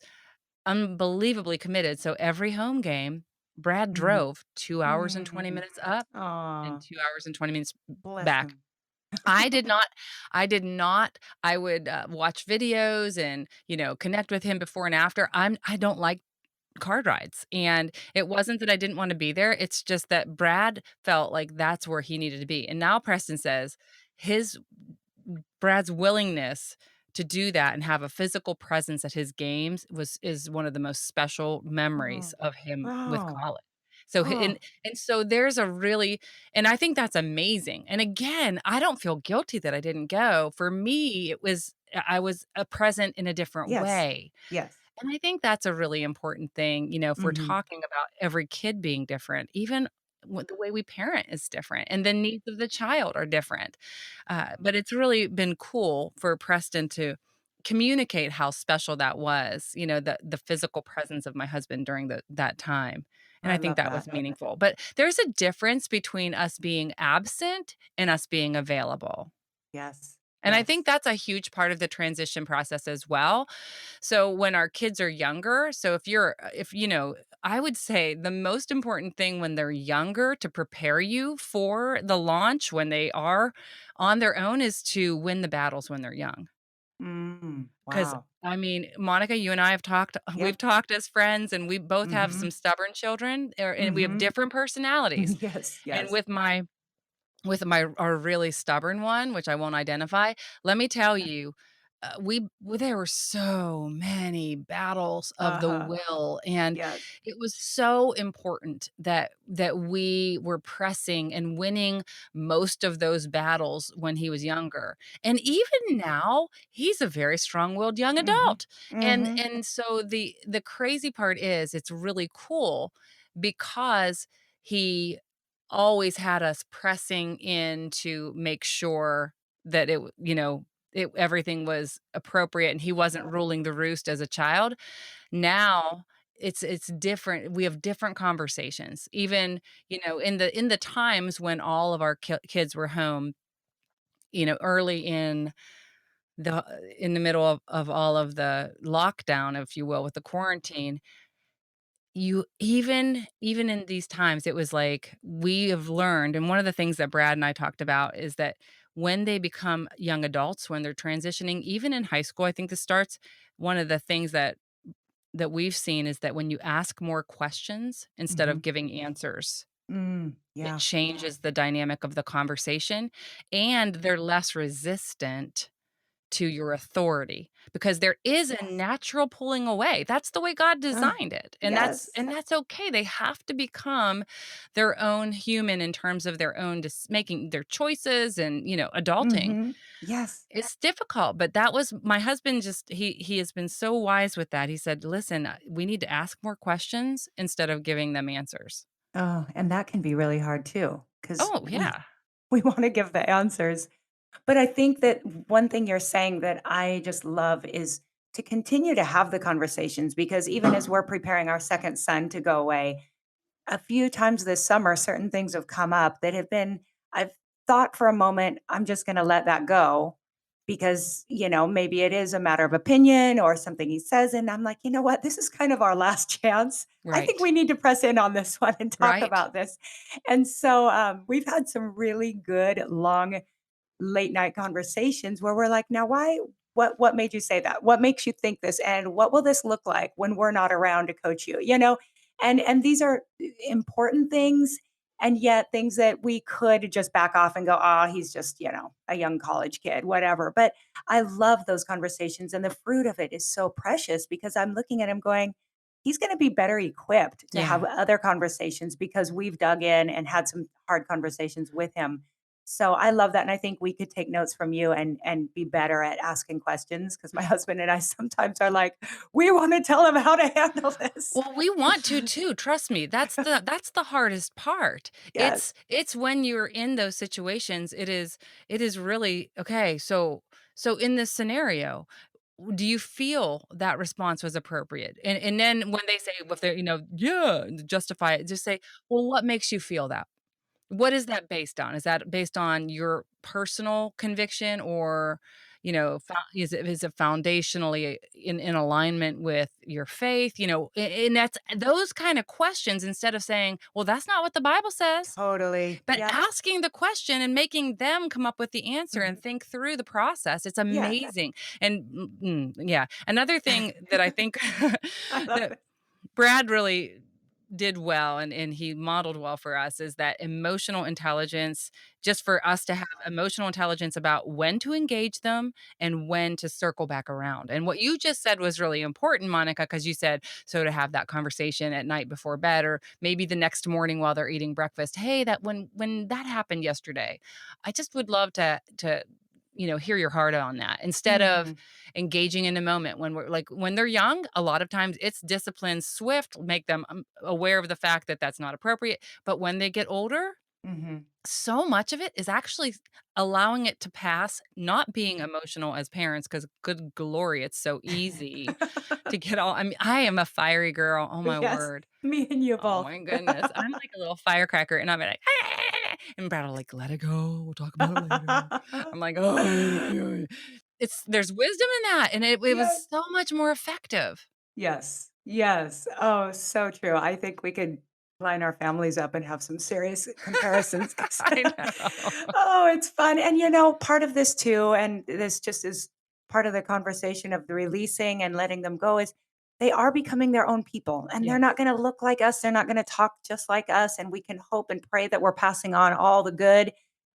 Speaker 3: unbelievably committed, so every home game, Brad
Speaker 4: Mhm.
Speaker 3: drove 2 hours and 20
Speaker 4: Mm.
Speaker 3: minutes up and
Speaker 4: Aw,
Speaker 3: 2 hours and 20 minutes
Speaker 4: bless
Speaker 3: back.
Speaker 4: him.
Speaker 3: I did not I would, watch videos and, connect with him before and after. I don't like car rides, and it wasn't that I didn't wanna be there, it's just that Brad felt like that's where he needed to be, and now Preston says his Brad's willingness to do that and have a physical presence at his games is one of the most special memories
Speaker 4: Oh,
Speaker 3: of him with
Speaker 4: wow.
Speaker 3: college. So he
Speaker 4: Oh,
Speaker 3: and so there's a really and I think that's amazing. And again, I don't feel guilty that I didn't go. For me, I was, present in a different
Speaker 4: yes.
Speaker 3: way.
Speaker 4: Yes.
Speaker 3: And I think that's a really important thing, if we're
Speaker 4: Mhm.
Speaker 3: talking about every kid being different, even the way we parent is different and the needs of the child are different. But it's really been cool for Preston to communicate how special that was, the physical presence of my husband during that time. And
Speaker 4: I
Speaker 3: I think
Speaker 4: love
Speaker 3: that was
Speaker 4: that.
Speaker 3: meaningful. But there's a difference between us being absent and us being available.
Speaker 4: Yes.
Speaker 3: And I
Speaker 4: Yes.
Speaker 3: think that's a huge part of the transition process as well. So when our kids are younger, so if I would say the most important thing when they're younger to prepare you for the launch when they are on their own is to win the battles when they're young.
Speaker 4: Mm,
Speaker 3: Because
Speaker 4: wow.
Speaker 3: I mean, Monica, you and I have talked, we've
Speaker 4: Yep.
Speaker 3: talked as friends, and we both have some
Speaker 4: Mhm.
Speaker 3: stubborn children, and we have
Speaker 4: Mhm.
Speaker 3: different personalities.
Speaker 4: Yes,
Speaker 3: And
Speaker 4: yes.
Speaker 3: with my our really stubborn one, which I won't identify, let me tell you, there were so many battles of the
Speaker 4: Uh-huh.
Speaker 3: will, and
Speaker 4: Yes.
Speaker 3: it was so important that we were pressing and winning most of those battles when he was younger. And even now, he's a very strong-willed young
Speaker 4: Mhm.
Speaker 3: adult. And
Speaker 4: Mhm.
Speaker 3: and so the crazy part is it's really cool because he always had us pressing in to make sure that everything was appropriate and he wasn't ruling the roost as a child. Now it's different. We have different conversations. Even, in the times when all of our kids were home, early the in the middle of all of the lockdown, if you will, with the quarantine, you even in these times, it was like we have learned, and one of the things that Brad and I talked about is that when they become young adults, when they're transitioning, even in high school, I think this starts, one of the things that we've seen is that when you ask more questions instead
Speaker 4: Mhm.
Speaker 3: of giving answers, it
Speaker 4: Yeah.
Speaker 3: changes the dynamic of the conversation, and they're less resistant to your authority because there is a natural pulling away. That's the way God
Speaker 4: Ah,
Speaker 3: designed it. And that's
Speaker 4: yes.
Speaker 3: and that's okay. They have to become their own human in terms of their own making their choices and, adulting.
Speaker 4: Mhm. Yes.
Speaker 3: It's difficult, but that was my husband. Just he has been so wise with that. He said, "Listen, we need to ask more questions instead of giving them answers."
Speaker 4: Oh, and that can be really hard too, because
Speaker 3: Oh,
Speaker 4: we
Speaker 3: yeah.
Speaker 4: we wanna give the answers. But I think that one thing you're saying that I just love is to continue to have the conversations because even as we're preparing our second son to go away, a few times this summer, certain things have come up that have been I've thought for a moment, I'm just gonna let that go because, maybe it is a matter of opinion or something he says. And I'm like, you know what? This is kind of our last chance. I think
Speaker 3: Right.
Speaker 4: we need to press in on this one and talk
Speaker 3: Right.
Speaker 4: about this. And so we've had some really good, long late night conversations where we're like, "Now why what made you say that? What makes you think this? And what will this look like when we're not around to coach you?" And these are important things and yet things that we could just back off and go, "Oh, he's just, a young college kid, whatever." But I love those conversations and the fruit of it is so precious because I'm looking at him going, he's going to be better equipped to have
Speaker 3: Yeah.
Speaker 4: other conversations because we've dug in and had some hard conversations with him. So I love that, and I think we could take notes from you and be better at asking questions because my husband and I sometimes are like, "We wanna tell him how to handle this."
Speaker 3: Well, we want to too, trust me. That's the hardest part.
Speaker 4: Yes.
Speaker 3: It's when you're in those situations, it is really okay, so in this scenario, do you feel that response was appropriate? And then when they say, if they're, yeah, justify it, just say, "Well, what makes you feel that?" What is that based on? Is that based on your personal conviction or, is it foundationally in alignment with your faith? And that's those kind of questions instead of saying, "Well, that's not what the Bible says."
Speaker 4: Totally.
Speaker 3: But
Speaker 4: Yep.
Speaker 3: asking the question and making them come up with the answer and
Speaker 4: Mhm.
Speaker 3: think through the process, it's
Speaker 4: Yeah.
Speaker 3: amazing. And yeah, another thing that I think
Speaker 4: I love
Speaker 3: that
Speaker 4: it.
Speaker 3: Brad really did well and he modeled well for us is that emotional intelligence, just for us to have emotional intelligence about when to engage them and when to circle back around. And what you just said was really important, Monica, because you said, so to have that conversation at night before bed or maybe the next morning while they're eating breakfast. Hey, that when that happened yesterday, I just would love to hear your heart on that instead of
Speaker 4: Mhm.
Speaker 3: engaging in the moment when we're like when they're young. A lot of times it's discipline swift, make them aware of the fact that that's not appropriate. But when they get older,
Speaker 4: Mhm.
Speaker 3: so much of it is actually allowing it to pass, not being emotional as parents, because good glory, it's so easy to get all. I mean, I am a fiery girl. Oh my
Speaker 4: Yes.
Speaker 3: word.
Speaker 4: Me and you
Speaker 3: Oh
Speaker 4: both.
Speaker 3: my goodness. I'm like a little firecracker and I'm like, and Brad will like, let it go. We'll talk about it later. I'm like, oh, there's wisdom in that. And it was
Speaker 4: Yes.
Speaker 3: so much more effective.
Speaker 4: Yes. Yes. Oh, so true. I think we could line our families up and have some serious comparisons 'cause
Speaker 3: I know.
Speaker 4: oh, it's fun. And part of this too, and this just is part of the conversation of the releasing and letting them go is they are becoming their own people and they're not
Speaker 3: Yes.
Speaker 4: going to look like us. They're not going to talk just like us. And we can hope and pray that we're passing on all the good.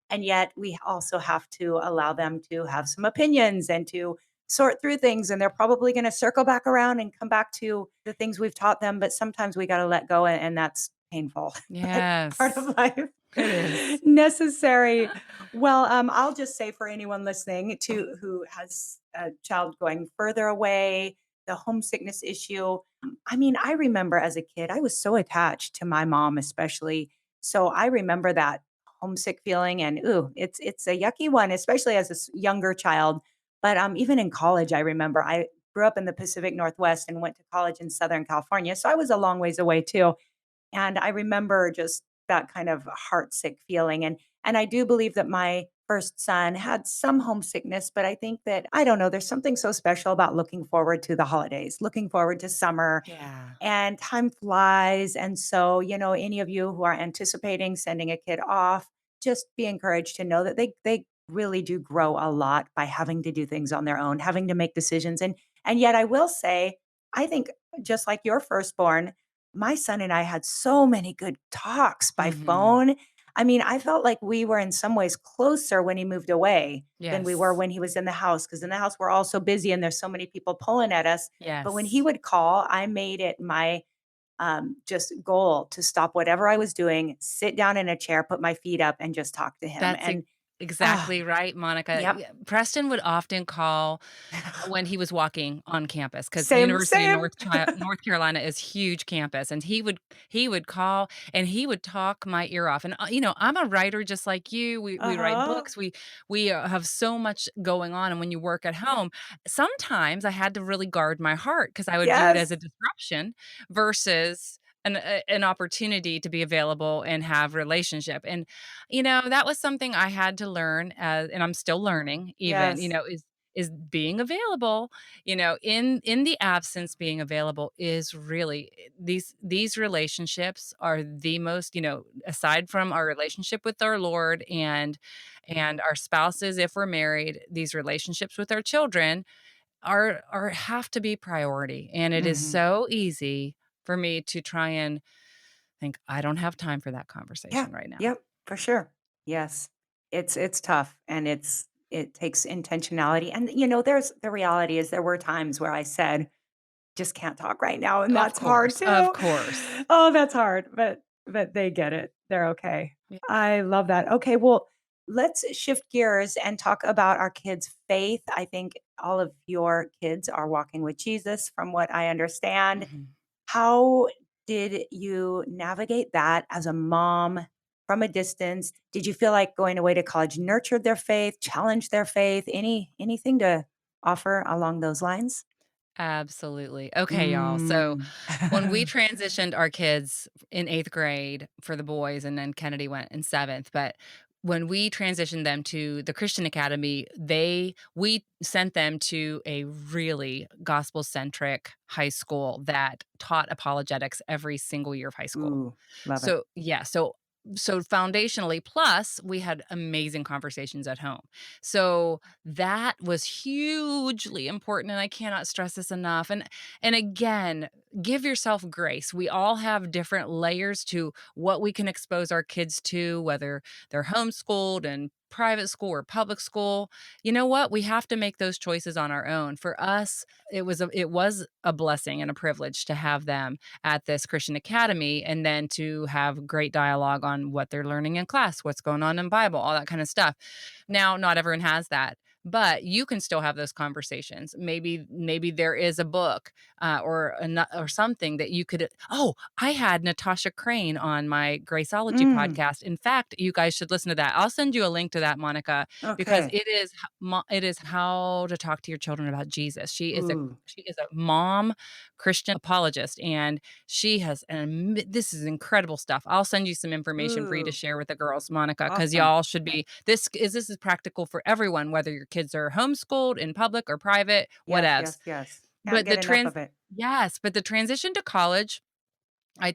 Speaker 4: And yet we also have to allow them to have some opinions and to sort through things. And they're probably going to circle back around and come back to the things we've taught them. But sometimes we got to let go, and that's painful, but part
Speaker 3: Yes.
Speaker 4: of life.
Speaker 3: It is.
Speaker 4: Necessary. Well, I'll just say for anyone listening to who has a child going further away, the homesickness issue. I mean, I remember as a kid, I was so attached to my mom, especially. So I remember that homesick feeling, and ooh, it's a yucky one, especially as a younger child. But even in college, I remember I grew up in the Pacific Northwest and went to college in Southern California. So I was a long ways away too. And I remember just that kind of heartsick feeling. And I do believe that my first son had some homesickness, but I think that I don't know, there's something so special about looking forward to the holidays, looking forward to summer,
Speaker 3: Yeah.
Speaker 4: and time flies. And so, any of you who are anticipating sending a kid off, just be encouraged to know that they really do grow a lot by having to do things on their own, having to make decisions. And yet I will say, I think just like your firstborn, my son and I had so many good talks by
Speaker 3: Mhm.
Speaker 4: phone. I mean, I felt like we were in some ways closer when he moved away than we were
Speaker 3: Yes.
Speaker 4: when he was in the house, because in the house we're all so busy and there's so many people pulling at us. But when he
Speaker 3: Yes.
Speaker 4: would call, I made it my just goal to stop whatever I was doing, sit down in a chair, put my feet up, and just talk to him.
Speaker 3: That's
Speaker 4: And ah,
Speaker 3: exactly right, Monica.
Speaker 4: yep,
Speaker 3: Yeah, Preston would often call when he was walking on campus, because
Speaker 4: same,
Speaker 3: University of
Speaker 4: same.
Speaker 3: North Carolina is huge campus, and he would call, and he would talk my ear off, and, I'm a writer just like you, we write
Speaker 4: Uh-huh.
Speaker 3: books, we have so much going on, and when you work at home, sometimes I had to really guard my heart because I would view it as
Speaker 4: Yes.
Speaker 3: a disruption versus an opportunity to be available and have relationship, and, that was something I had to learn, and I'm still learning even,
Speaker 4: Yes.
Speaker 3: is being available, in the absence, being available is really these relationships are the most, aside from our relationship with our Lord and our spouses if we're married, these relationships with our children are have to be priority. And it is
Speaker 4: Mhm.
Speaker 3: so easy for me to try and think, I don't have time for that
Speaker 4: Yeah.
Speaker 3: conversation right now.
Speaker 4: Yep. For sure. Yes. It's tough, and it takes intentionality. And there's the reality is there were times where I said, just can't talk right now, and
Speaker 3: Of
Speaker 4: that's hard
Speaker 3: course, of
Speaker 4: too.
Speaker 3: course.
Speaker 4: Oh, that's hard, but they get it. They're okay.
Speaker 3: Yeah.
Speaker 4: I love that. Okay, well, let's shift gears and talk about our kids' faith. I think all of your kids are walking with Jesus from what I understand.
Speaker 3: Mhm.
Speaker 4: How did you navigate that as a mom from a distance? Did you feel like going away to college nurtured their faith, challenged their faith? Anything to offer along those lines?
Speaker 3: Absolutely. Okay, y'all. So
Speaker 4: Mm.
Speaker 3: when we transitioned our kids in 8th grade for the boys, and then Kennedy went in 7th, but when we transitioned them to the Christian Academy, we sent them to a really gospel-centric high school that taught apologetics every single year of high school.
Speaker 4: Ooh, love it.
Speaker 3: So, yeah, so foundationally, plus we had amazing conversations at home. So that was hugely important, and I cannot stress this enough. And again, give yourself grace. We all have different layers to what we can expose our kids to, whether they're homeschooled and private school or public school. You know what? We have to make those choices on our own. For us, it was a blessing and a privilege to have them at this Christian academy, and then to have great dialogue on what they're learning in class, what's going on in Bible, all that kind of stuff. Now, not everyone has that, but you can still have those conversations. Maybe there is a book, or something that you could. Oh, I had Natasha Crane on my Graceology
Speaker 4: Mm,
Speaker 3: podcast. In fact, you guys should listen to that. I'll send you a link to that, Monica, because
Speaker 4: okay.
Speaker 3: it is how to talk to your children about Jesus.
Speaker 4: Ooh,
Speaker 3: She is a mom Christian apologist, and this is incredible stuff. I'll send you some information for you to
Speaker 4: ooh,
Speaker 3: share with the girls, Monica, because
Speaker 4: awesome.
Speaker 3: y'all should be this is practical for everyone, whether your kids are homeschooled, in public or private,
Speaker 4: Yes,
Speaker 3: whatevs.
Speaker 4: yes, yes. Can't
Speaker 3: But
Speaker 4: get enough of it.
Speaker 3: the transition to college, I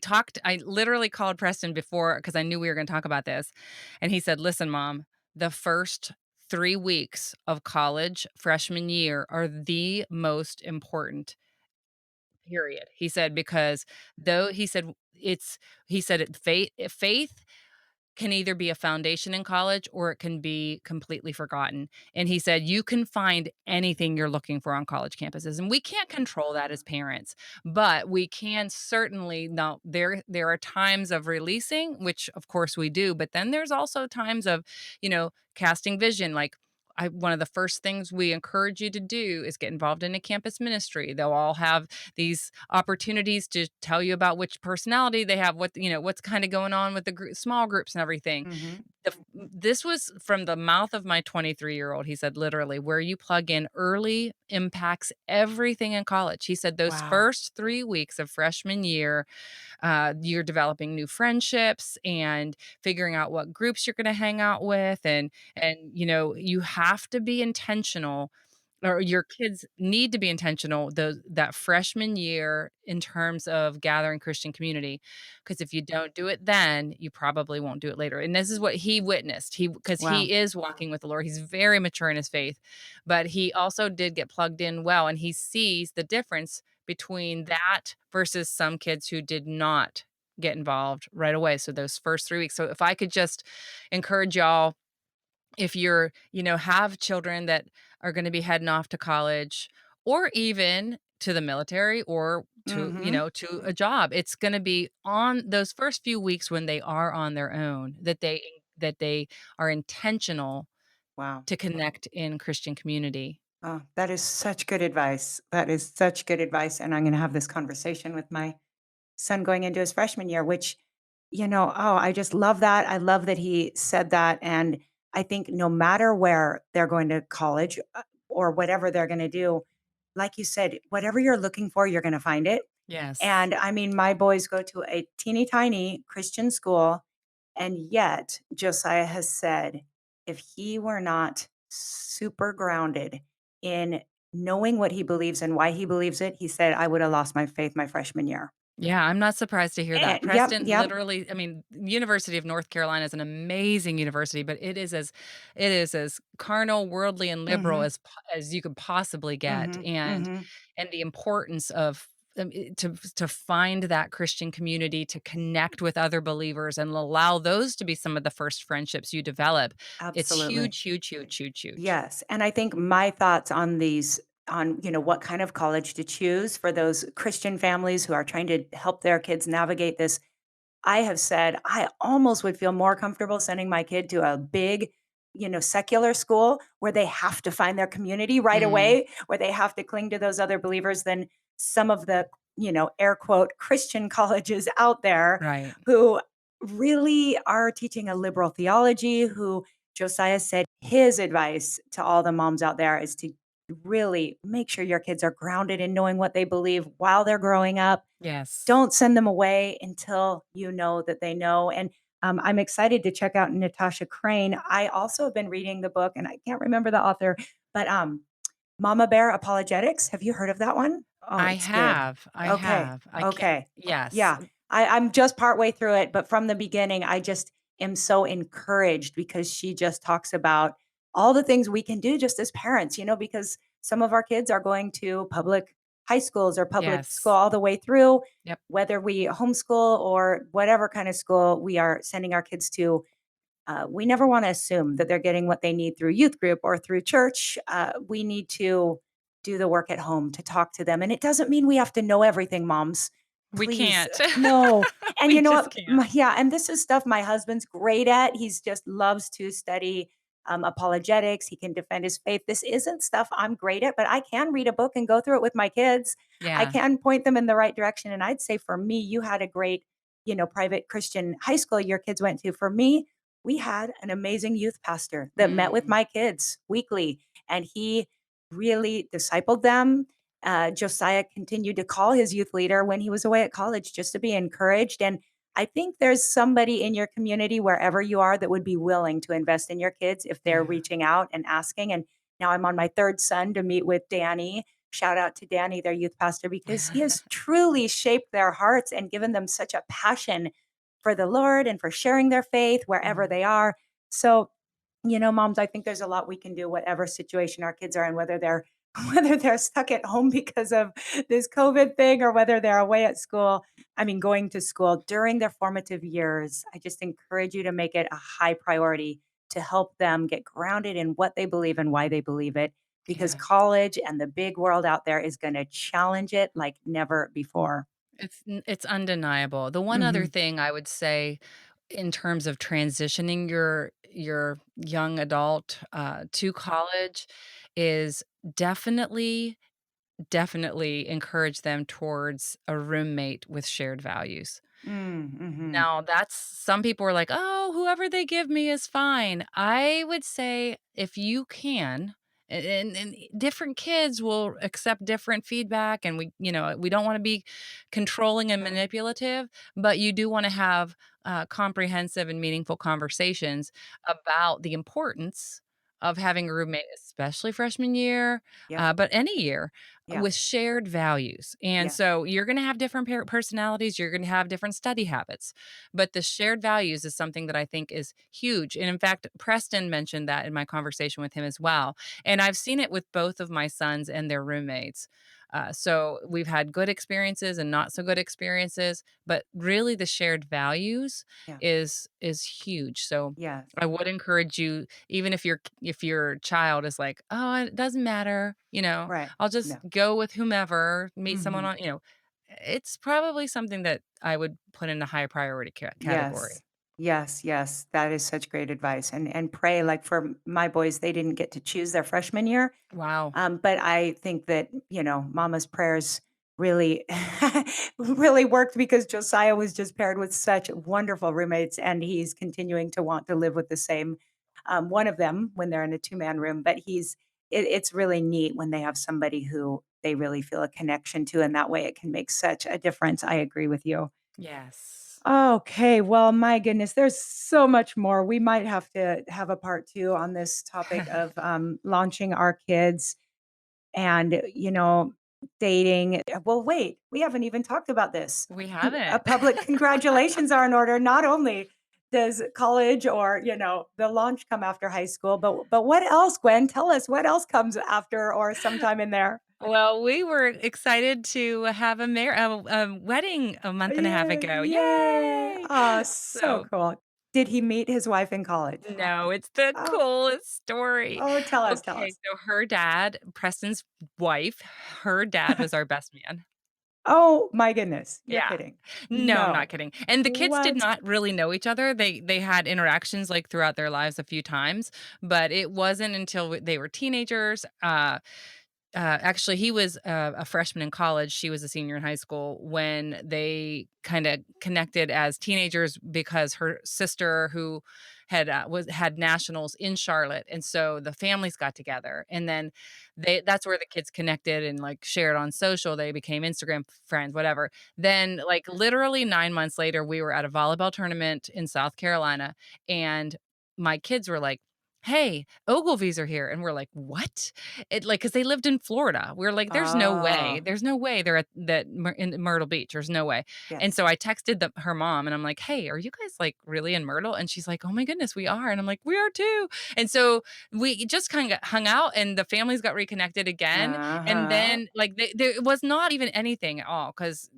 Speaker 3: literally called Preston before because I knew we were gonna talk about this, and he said, "Listen, mom, the first 3 weeks of college freshman year are the most important, period." He said, "Because though," he said, "faith can either be a foundation in college or it can be completely forgotten." And he said, "You can find anything you're looking for on college campuses." And we can't control that as parents, but we can certainly now there are times of releasing, which of course we do, but then there's also times of, casting vision. Like, one of the first things we encourage you to do is get involved in a campus ministry. They'll all have these opportunities to tell you about which personality they have, what's kind of going on with the small groups and everything.
Speaker 4: Mhm.
Speaker 3: This was from the mouth of my 23-year-old. He said, literally, where you plug in early impacts everything in college. He said those
Speaker 4: Wow.
Speaker 3: first 3 weeks of freshman year, you're developing new friendships and figuring out what groups you're going to hang out with, and you have to be intentional, or your kids need to be intentional that freshman year in terms of gathering Christian community, because if you don't do it then, you probably won't do it later. And this is what he witnessed. Because
Speaker 4: Wow.
Speaker 3: he is walking with the Lord. He's very mature in his faith, but he also did get plugged in well, and he sees the difference between that versus some kids who did not get involved right away. So those first 3 weeks. So if I could just encourage y'all, if have children that are going to be heading off to college, or even to the military, or
Speaker 4: Mm-hmm.
Speaker 3: to a job, it's going to be on those first few weeks when they are on their own, that they are intentional
Speaker 4: Wow.
Speaker 3: to connect in Christian community.
Speaker 4: Oh, that is such good advice. That is such good advice. And I'm going to have this conversation with my son going into his freshman year, which, oh, I just love that. I love that he said that. And I think no matter where they're going to college or whatever they're going to do, like you said, whatever you're looking for, you're going to find it.
Speaker 3: Yes.
Speaker 4: And I mean, my boys go to a teeny tiny Christian school. And yet, Josiah has said, if he were not super grounded in knowing what he believes and why he believes it, he said, I would have lost my faith my freshman year.
Speaker 3: Yeah, I'm not surprised to hear that.
Speaker 4: And yep,
Speaker 3: Preston,
Speaker 4: yep.
Speaker 3: literally, I mean, University of North Carolina is an amazing university, but it is as carnal, worldly, and liberal
Speaker 4: Mhm.
Speaker 3: as you could possibly get,
Speaker 4: Mhm.
Speaker 3: and
Speaker 4: Mhm.
Speaker 3: the importance of to find that Christian community, to connect with other believers, and allow those to be some of the first friendships you develop. It's
Speaker 4: Absolutely.
Speaker 3: huge, huge, huge, huge, huge.
Speaker 4: Yes, and I think my thoughts on these on, what kind of college to choose for those Christian families who are trying to help their kids navigate this. I have said I almost would feel more comfortable sending my kid to a big, secular school where they have to find their community right
Speaker 3: Mm,
Speaker 4: away, where they have to cling to those other believers than some of the, air quote Christian colleges out there
Speaker 3: right.
Speaker 4: who really are teaching a liberal theology, who Josiah said his advice to all the moms out there is to really make sure your kids are grounded in knowing what they believe while they're growing up.
Speaker 3: Yes.
Speaker 4: Don't send them away until you know that they know. And I'm excited to check out Natasha Crane. I also have been reading the book, and I can't remember the author, but Mama Bear Apologetics. Have you heard of that one? Oh,
Speaker 3: I
Speaker 4: it's good.
Speaker 3: have. I
Speaker 4: Okay.
Speaker 3: have. I can't.
Speaker 4: Okay.
Speaker 3: Yes.
Speaker 4: Yeah. I'm just partway through it, but from the beginning, I just am so encouraged because she just talks about all the things we can do just as parents, because some of our kids are going to public high schools or public school
Speaker 3: Yes.
Speaker 4: all the way through,
Speaker 3: Yep.
Speaker 4: whether we homeschool or whatever kind of school we are sending our kids to. We never want to assume that they're getting what they need through youth group or through church. We need to do the work at home to talk to them. And it doesn't mean we have to know everything, moms.
Speaker 3: We
Speaker 4: Please,
Speaker 3: can't.
Speaker 4: no. And
Speaker 3: We
Speaker 4: you know
Speaker 3: just
Speaker 4: what?
Speaker 3: can't.
Speaker 4: Yeah. And this is stuff my husband's great at. He's just loves to study apologetics. He can defend his faith. This isn't stuff I'm great at, but I can read a book and go through it with my kids. I
Speaker 3: Yeah.
Speaker 4: can point them in the right direction. And I'd say for me, you had a great, private Christian high school your kids went to. For me, we had an amazing youth pastor that met with
Speaker 3: Mm.
Speaker 4: my kids weekly, and he really discipled them. Josiah continued to call his youth leader when he was away at college just to be encouraged. And I think there's somebody in your community, wherever you are, that would be willing to invest in your kids if they're
Speaker 3: Yeah.
Speaker 4: reaching out and asking. And now I'm on my third son to meet with Danny. Shout out to Danny, their youth pastor, because he has truly shaped their hearts and given them such a passion for the Lord and for sharing their faith wherever
Speaker 3: Mm.
Speaker 4: they are. So, moms, I think there's a lot we can do, whatever situation our kids are in, whether they're whether they're stuck at home because of this COVID thing or whether they're away at school. I mean, going to school during their formative years. I just encourage you to make it a high priority to help them get grounded in what they believe and why they believe it, because
Speaker 3: Yeah.
Speaker 4: college and the big world out there is going to challenge it like never before.
Speaker 3: It's undeniable. The one other
Speaker 4: Hmm.
Speaker 3: thing I would say in terms of transitioning your young adult to college is definitely encourage them towards a roommate with shared values.
Speaker 4: Mm-hmm.
Speaker 3: Now that's some people are like, "Oh, whoever they give me is fine." I would say if you can, and different kids will accept different feedback, and we don't wanna be controlling and manipulative, but you do wanna have, comprehensive and meaningful conversations about the importance of having a roommate, especially freshman year,
Speaker 4: Yep.
Speaker 3: but any year,
Speaker 4: Yeah.
Speaker 3: with shared values, and
Speaker 4: Yeah.
Speaker 3: so you're gonna have different personalities, you're gonna have different study habits, but the shared values is something that I think is huge, and in fact, Preston mentioned that in my conversation with him as well, and I've seen it with both of my sons and their roommates. So we've had good experiences and not so good experiences, but really the shared values
Speaker 4: Yeah.
Speaker 3: is huge. So
Speaker 4: Yes.
Speaker 3: I would encourage you, even if your child is like, "Oh, it doesn't matter,
Speaker 4: Right.
Speaker 3: I'll just
Speaker 4: No.
Speaker 3: go with whomever, meet someone
Speaker 4: Hmm.
Speaker 3: on," it's probably something that I would put in a high priority
Speaker 4: Yes.
Speaker 3: category.
Speaker 4: Yes, yes. That is such great advice. And pray, like for my boys, they didn't get to choose their freshman year.
Speaker 3: Wow.
Speaker 4: But I think that, mama's prayers really really worked because Josiah was just paired with such wonderful roommates, and he's continuing to want to live with the same one of them when they're in a two-man room. But it's really neat when they have somebody who they really feel a connection to, and that way it can make such a difference. I agree with you.
Speaker 3: Yes.
Speaker 4: Okay, well, my goodness, there's so much more. We might have to have a part 2 on this topic of, launching our kids and, dating. Well, wait, we haven't even talked about this.
Speaker 3: We
Speaker 4: A
Speaker 3: haven't.
Speaker 4: public congratulations are in order. Not only does college or, the launch come after high school, but what else, Gwen? Tell us what else comes after or sometime in there?
Speaker 3: Well, we were excited to have a wedding a month and a half
Speaker 4: Yeah,
Speaker 3: ago.
Speaker 4: yay.
Speaker 3: Yay!
Speaker 4: Oh, so
Speaker 3: So
Speaker 4: cool. Did he meet his wife in college?
Speaker 3: no, it's the
Speaker 4: Oh,
Speaker 3: coolest story.
Speaker 4: oh, tell us, tell
Speaker 3: Okay,
Speaker 4: us.
Speaker 3: so her dad, Preston's wife, her dad was our best man.
Speaker 4: Oh my goodness, you're
Speaker 3: Yeah.
Speaker 4: kidding.
Speaker 3: No, I'm not
Speaker 4: No.
Speaker 3: kidding. And the kids did
Speaker 4: What?
Speaker 3: not really know each other. They had interactions, like, throughout their lives a few times, but it wasn't until they were teenagers, actually, he was a freshman in college. She was a senior in high school when they kind of connected as teenagers because her sister, who had nationals in Charlotte, and so the families got together, and then that's where the kids connected and like shared on social. They became Instagram friends, whatever. Then, like literally 9 months later, we were at a volleyball tournament in South Carolina, and my kids were like, "Hey, Ogilvies are here," and we're like, "What?" Because they lived in Florida. We're like,
Speaker 4: Oh,
Speaker 3: there's no way they're at that in Myrtle Beach. There's no way." And
Speaker 4: yes.
Speaker 3: so I texted her mom, and I'm like, "Hey, are you guys like really in Myrtle?" And she's like, "Oh my goodness, we are." And I'm like, "We are too." And so we just kind of hung out, and the families got reconnected again. And
Speaker 4: Uh-huh.
Speaker 3: then like there was not even anything at all because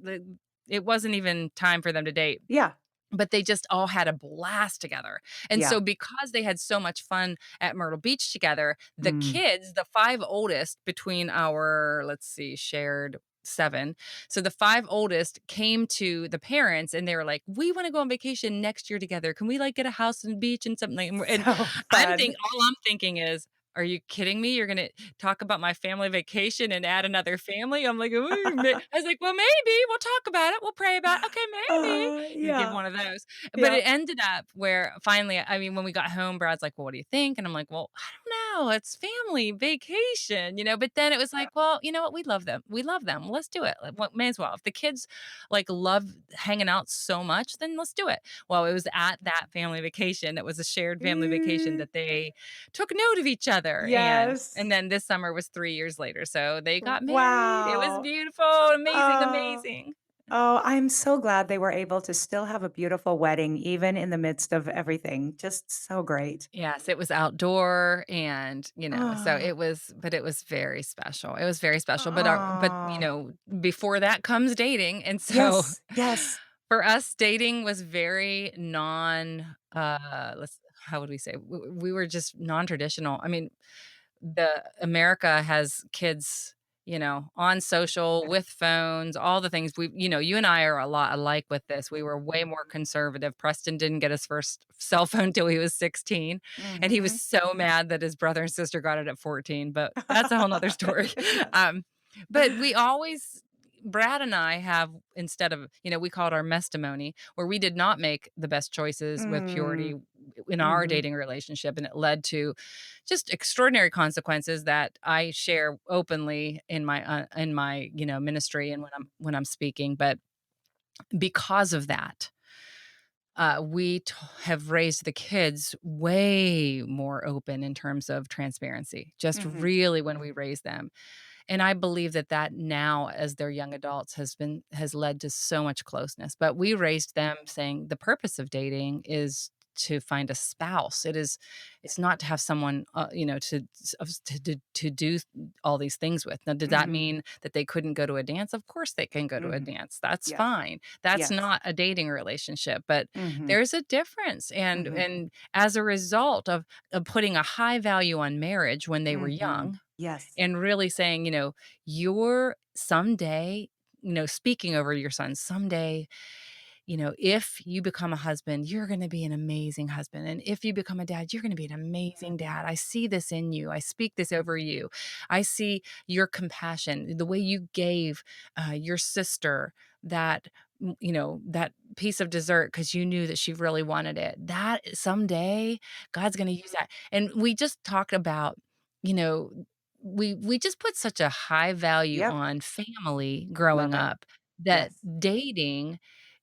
Speaker 3: it wasn't even time for them to date,
Speaker 4: Yeah,
Speaker 3: but they just all had a blast together. And
Speaker 4: yeah.
Speaker 3: so because they had so much fun at Myrtle Beach together, the
Speaker 4: Mm.
Speaker 3: kids, the 5 oldest between our, let's see, shared 7. So the 5 oldest came to the parents and they were like, "We wanna go on vacation next year together. Can we, like, get a house and beach and something?" And
Speaker 4: So fun.
Speaker 3: all I'm thinking is, "Are you kidding me? You're gonna talk about my family vacation and add another family?" I'm like, "Ooh, I was like, "Well, maybe. We'll talk about it. We'll pray about it. Okay, maybe." You give
Speaker 4: Yeah,
Speaker 3: one of those. But
Speaker 4: yeah.
Speaker 3: it ended up where finally, I mean, when we got home, Brad's like, "Well, what do you think?" And I'm like, "Well, I don't know. It's family vacation." But then it was like, "Well, you know what? We love them. We love them. Let's do it. Like, may as well. If the kids like love hanging out so much, then let's do it." Well, it was at that family vacation that was a shared family vacation
Speaker 4: Mm,
Speaker 3: that they took note of each other, and
Speaker 4: yes.
Speaker 3: then this summer was 3 years later, so they got married. It was
Speaker 4: Wow.
Speaker 3: beautiful, amazing,
Speaker 4: Oh.
Speaker 3: amazing.
Speaker 4: Oh, I'm so glad they were able to still have a beautiful wedding even in the midst of everything. Just so great.
Speaker 3: Yes, it was outdoor and, so
Speaker 4: Oh.
Speaker 3: it was very special. It was very special, but,
Speaker 4: Oh.
Speaker 3: before that comes dating, and so
Speaker 4: Yes, yes.
Speaker 3: for us, dating was very let's how would we say? We were just non-traditional. I mean, the America has kids, on social with phones, all the things you and I are a lot alike with this. We were way more conservative. Preston didn't get his first cell phone till he was 16, and he was
Speaker 4: Mhm.
Speaker 3: so mad that his brother and sister got it at 14, but that's a whole nother story. Um, but we always Brad and I have, instead of, we call it our mestimony, where we did not make the best choices with purity
Speaker 4: Mm.
Speaker 3: in our
Speaker 4: Mhm.
Speaker 3: dating relationship, and it led to just extraordinary consequences that I share openly in my, ministry and when I'm speaking. But because of that, have raised the kids way more open in terms of transparency, just
Speaker 4: Mhm.
Speaker 3: really when we raise them. And I believe that now, as they're young adults, has led to so much closeness. But we raised them saying the purpose of dating is to find a spouse. It's not to have someone, to do all these things with. Now, did that
Speaker 4: Mhm.
Speaker 3: mean that they couldn't go to a dance? Of course they can go to a
Speaker 4: Mhm.
Speaker 3: dance. That's
Speaker 4: Yes.
Speaker 3: fine. That's
Speaker 4: Yes.
Speaker 3: not a dating relationship, but
Speaker 4: Mhm.
Speaker 3: there's a difference. And
Speaker 4: Mhm.
Speaker 3: as a result of putting a high value on marriage when they were
Speaker 4: Mhm.
Speaker 3: young,
Speaker 4: Yes.
Speaker 3: and really saying, you're someday, speaking over your son, someday, if you become a husband, you're going to be an amazing husband. And if you become a dad, you're going to be an amazing dad. I see this in you. I speak this over you. I see your compassion, the way you gave your sister that, that piece of dessert because you knew that she really wanted it. That someday God's going to use that. And we just talked about, you know, we just put such a high value
Speaker 4: Yep.
Speaker 3: on family
Speaker 4: Love
Speaker 3: growing
Speaker 4: it.
Speaker 3: up that
Speaker 4: Yes.
Speaker 3: dating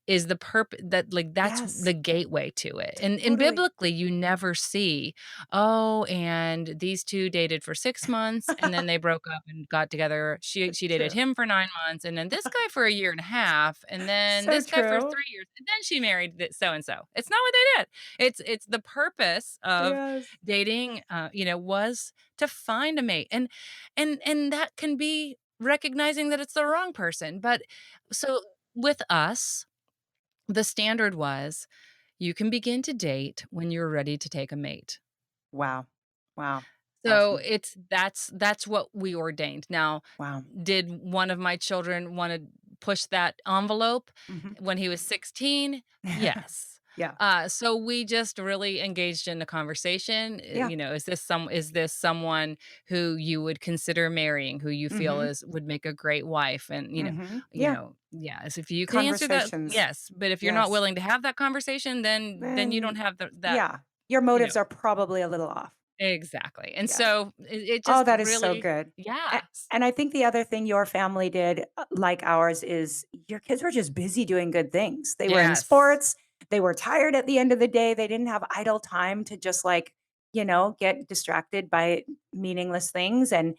Speaker 3: is that's
Speaker 4: Yes.
Speaker 3: the gateway to it. And
Speaker 4: Totally.
Speaker 3: biblically, you never see, "Oh, and these 2 dated for 6 months, and then they broke up and got together. She dated
Speaker 4: True.
Speaker 3: him for 9 months, and then this guy for a year and a half, and then
Speaker 4: So
Speaker 3: this guy for
Speaker 4: true.
Speaker 3: 3 years, and then she married so and so." It's not what they did. It's the purpose of
Speaker 4: Yes.
Speaker 3: dating, was to find a mate, and that can be recognizing that it's the wrong person. But so with us, the standard was, you can begin to date when you're ready to take a mate.
Speaker 4: Wow. Wow.
Speaker 3: So
Speaker 4: Awesome.
Speaker 3: that's what we ordained. Now,
Speaker 4: Wow.
Speaker 3: did one of my children wanna push that envelope
Speaker 4: Mhm.
Speaker 3: when he was 16? Yes.
Speaker 4: Yeah.
Speaker 3: So we just really engaged in a conversation.
Speaker 4: Yeah.
Speaker 3: Is this someone who you would consider marrying, who you feel
Speaker 4: Mhm.
Speaker 3: would make a great wife? And,
Speaker 4: Mhm. Yeah.
Speaker 3: yes, if you can answer that,
Speaker 4: Conversations.
Speaker 3: yes. But if you're not
Speaker 4: Yes.
Speaker 3: willing to have that conversation, then you don't
Speaker 4: Then
Speaker 3: have that,
Speaker 4: yeah, your
Speaker 3: you know
Speaker 4: motives are probably a little off.
Speaker 3: exactly. And
Speaker 4: Yes.
Speaker 3: so it
Speaker 4: Oh,
Speaker 3: just
Speaker 4: that is so
Speaker 3: really,
Speaker 4: good. A
Speaker 3: yes.
Speaker 4: and I think the other thing your family did, like ours, is your kids were just busy doing good things. They were in
Speaker 3: Yes.
Speaker 4: sports, they were tired at the end of the day, they didn't have idle time to just, like, get distracted by meaningless things, and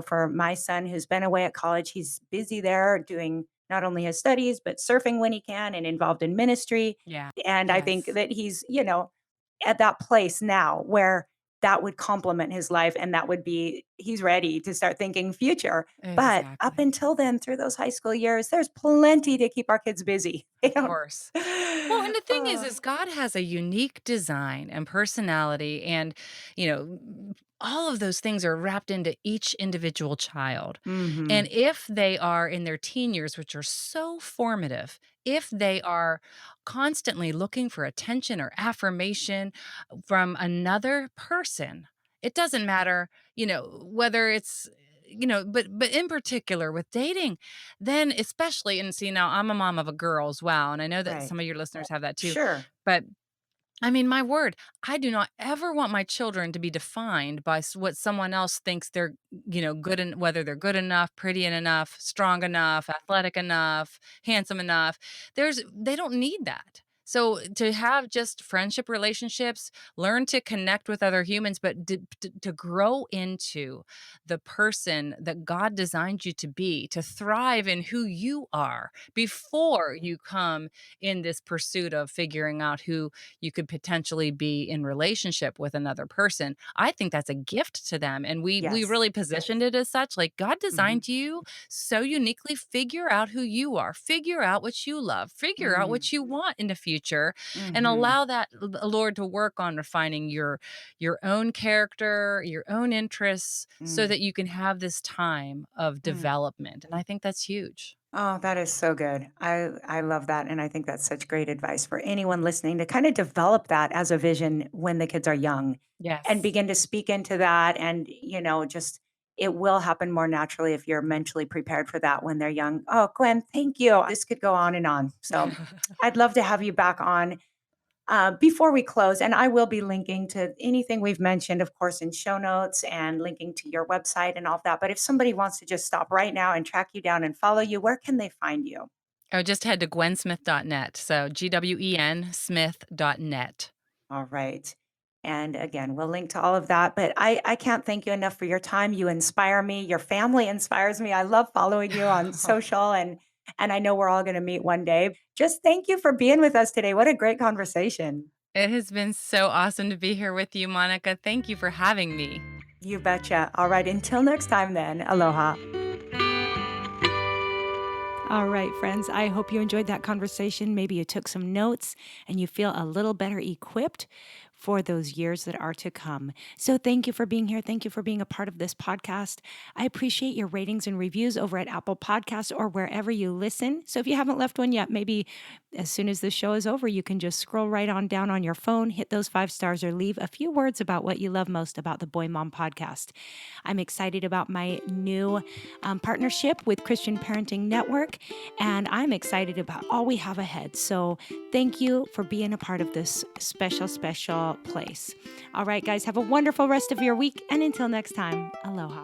Speaker 4: for my son who's been away at college, he's busy there doing not only his studies, but surfing when he can and involved in ministry,
Speaker 3: Yeah.
Speaker 4: and I think
Speaker 3: Yes.
Speaker 4: that he's at that place now where that would complement his life and that would be he's ready to start thinking future. But up
Speaker 3: Exactly.
Speaker 4: until then, through those high school years, there's plenty to keep our kids busy. They
Speaker 3: Of
Speaker 4: don't
Speaker 3: course. Well, and the thing
Speaker 4: Oh.
Speaker 3: is God has a unique design and personality, and, all of those things are wrapped into each individual child. And
Speaker 4: Mhm.
Speaker 3: if they are in their teen years, which are so formative, if they are constantly looking for attention or affirmation from another person, it doesn't matter, whether it's, but in particular with dating, then especially, and see, now I'm a mom of a girl as well, and I know that
Speaker 4: Right.
Speaker 3: some of your listeners have that too.
Speaker 4: Sure.
Speaker 3: But I mean, my word, I do not ever want my children to be defined by what someone else thinks they're, good, and whether they're good enough, pretty enough, strong enough, athletic enough, handsome enough. They don't need that. So to have just friendship relationships, learn to connect with other humans, but to grow into the person that God designed you to be, to thrive in who you are before you come in this pursuit of figuring out who you could potentially be in relationship with another person. I think that's a gift to them, and we
Speaker 4: Yes.
Speaker 3: really positioned it as such. Like, God
Speaker 4: Mhm.
Speaker 3: designed you so uniquely. Figure out who you are, figure out what you love, figure out
Speaker 4: Mm.
Speaker 3: what you want in the future, and
Speaker 4: Mhm.
Speaker 3: allow that Lord to work on refining your own character, your own interests, so
Speaker 4: Mm.
Speaker 3: that you can have this time of
Speaker 4: Mm.
Speaker 3: development. And I think that's huge.
Speaker 4: Oh, that is so good. I love that, and I think that's such great advice for anyone listening to kinda develop that as a vision when the kids are young and
Speaker 3: Yes.
Speaker 4: begin to speak into that and, just it will happen more naturally if you're mentally prepared for that when they're young. Oh, Gwen, thank you. This could go on and on. So I'd love to have you back on. Before we close, and I will be linking to anything we've mentioned, of course, in show notes and linking to your website and all of that. But if somebody wants to just stop right now and track you down and follow you, where can they find you?
Speaker 3: Or just head to gwensmith.net. So GWEN Smith.net.
Speaker 4: All right. And again, we'll link to all of that. But I can't thank you enough for your time. You inspire me. Your family inspires me. I love following you on social and I know we're all going to meet one day. Just thank you for being with us today. What a great conversation.
Speaker 3: It has been so awesome to be here with you, Monica. Thank you for having me.
Speaker 4: You betcha. All right. Until next time, then. Aloha. All right, friends. I hope you enjoyed that conversation. Maybe you took some notes and you feel a little better equipped for those years that are to come. So thank you for being here. Thank you for being a part of this podcast. I appreciate your ratings and reviews over at Apple Podcasts or wherever you listen. So if you haven't left one yet, maybe as soon as this show is over, you can just scroll right on down on your phone, hit those 5 stars, or leave a few words about what you love most about the Boy Mom podcast. I'm excited about my new partnership with Christian Parenting Network, and I'm excited about all we have ahead. So thank you for being a part of this special, special place. All right, guys, have a wonderful rest of your week. And until next time, aloha.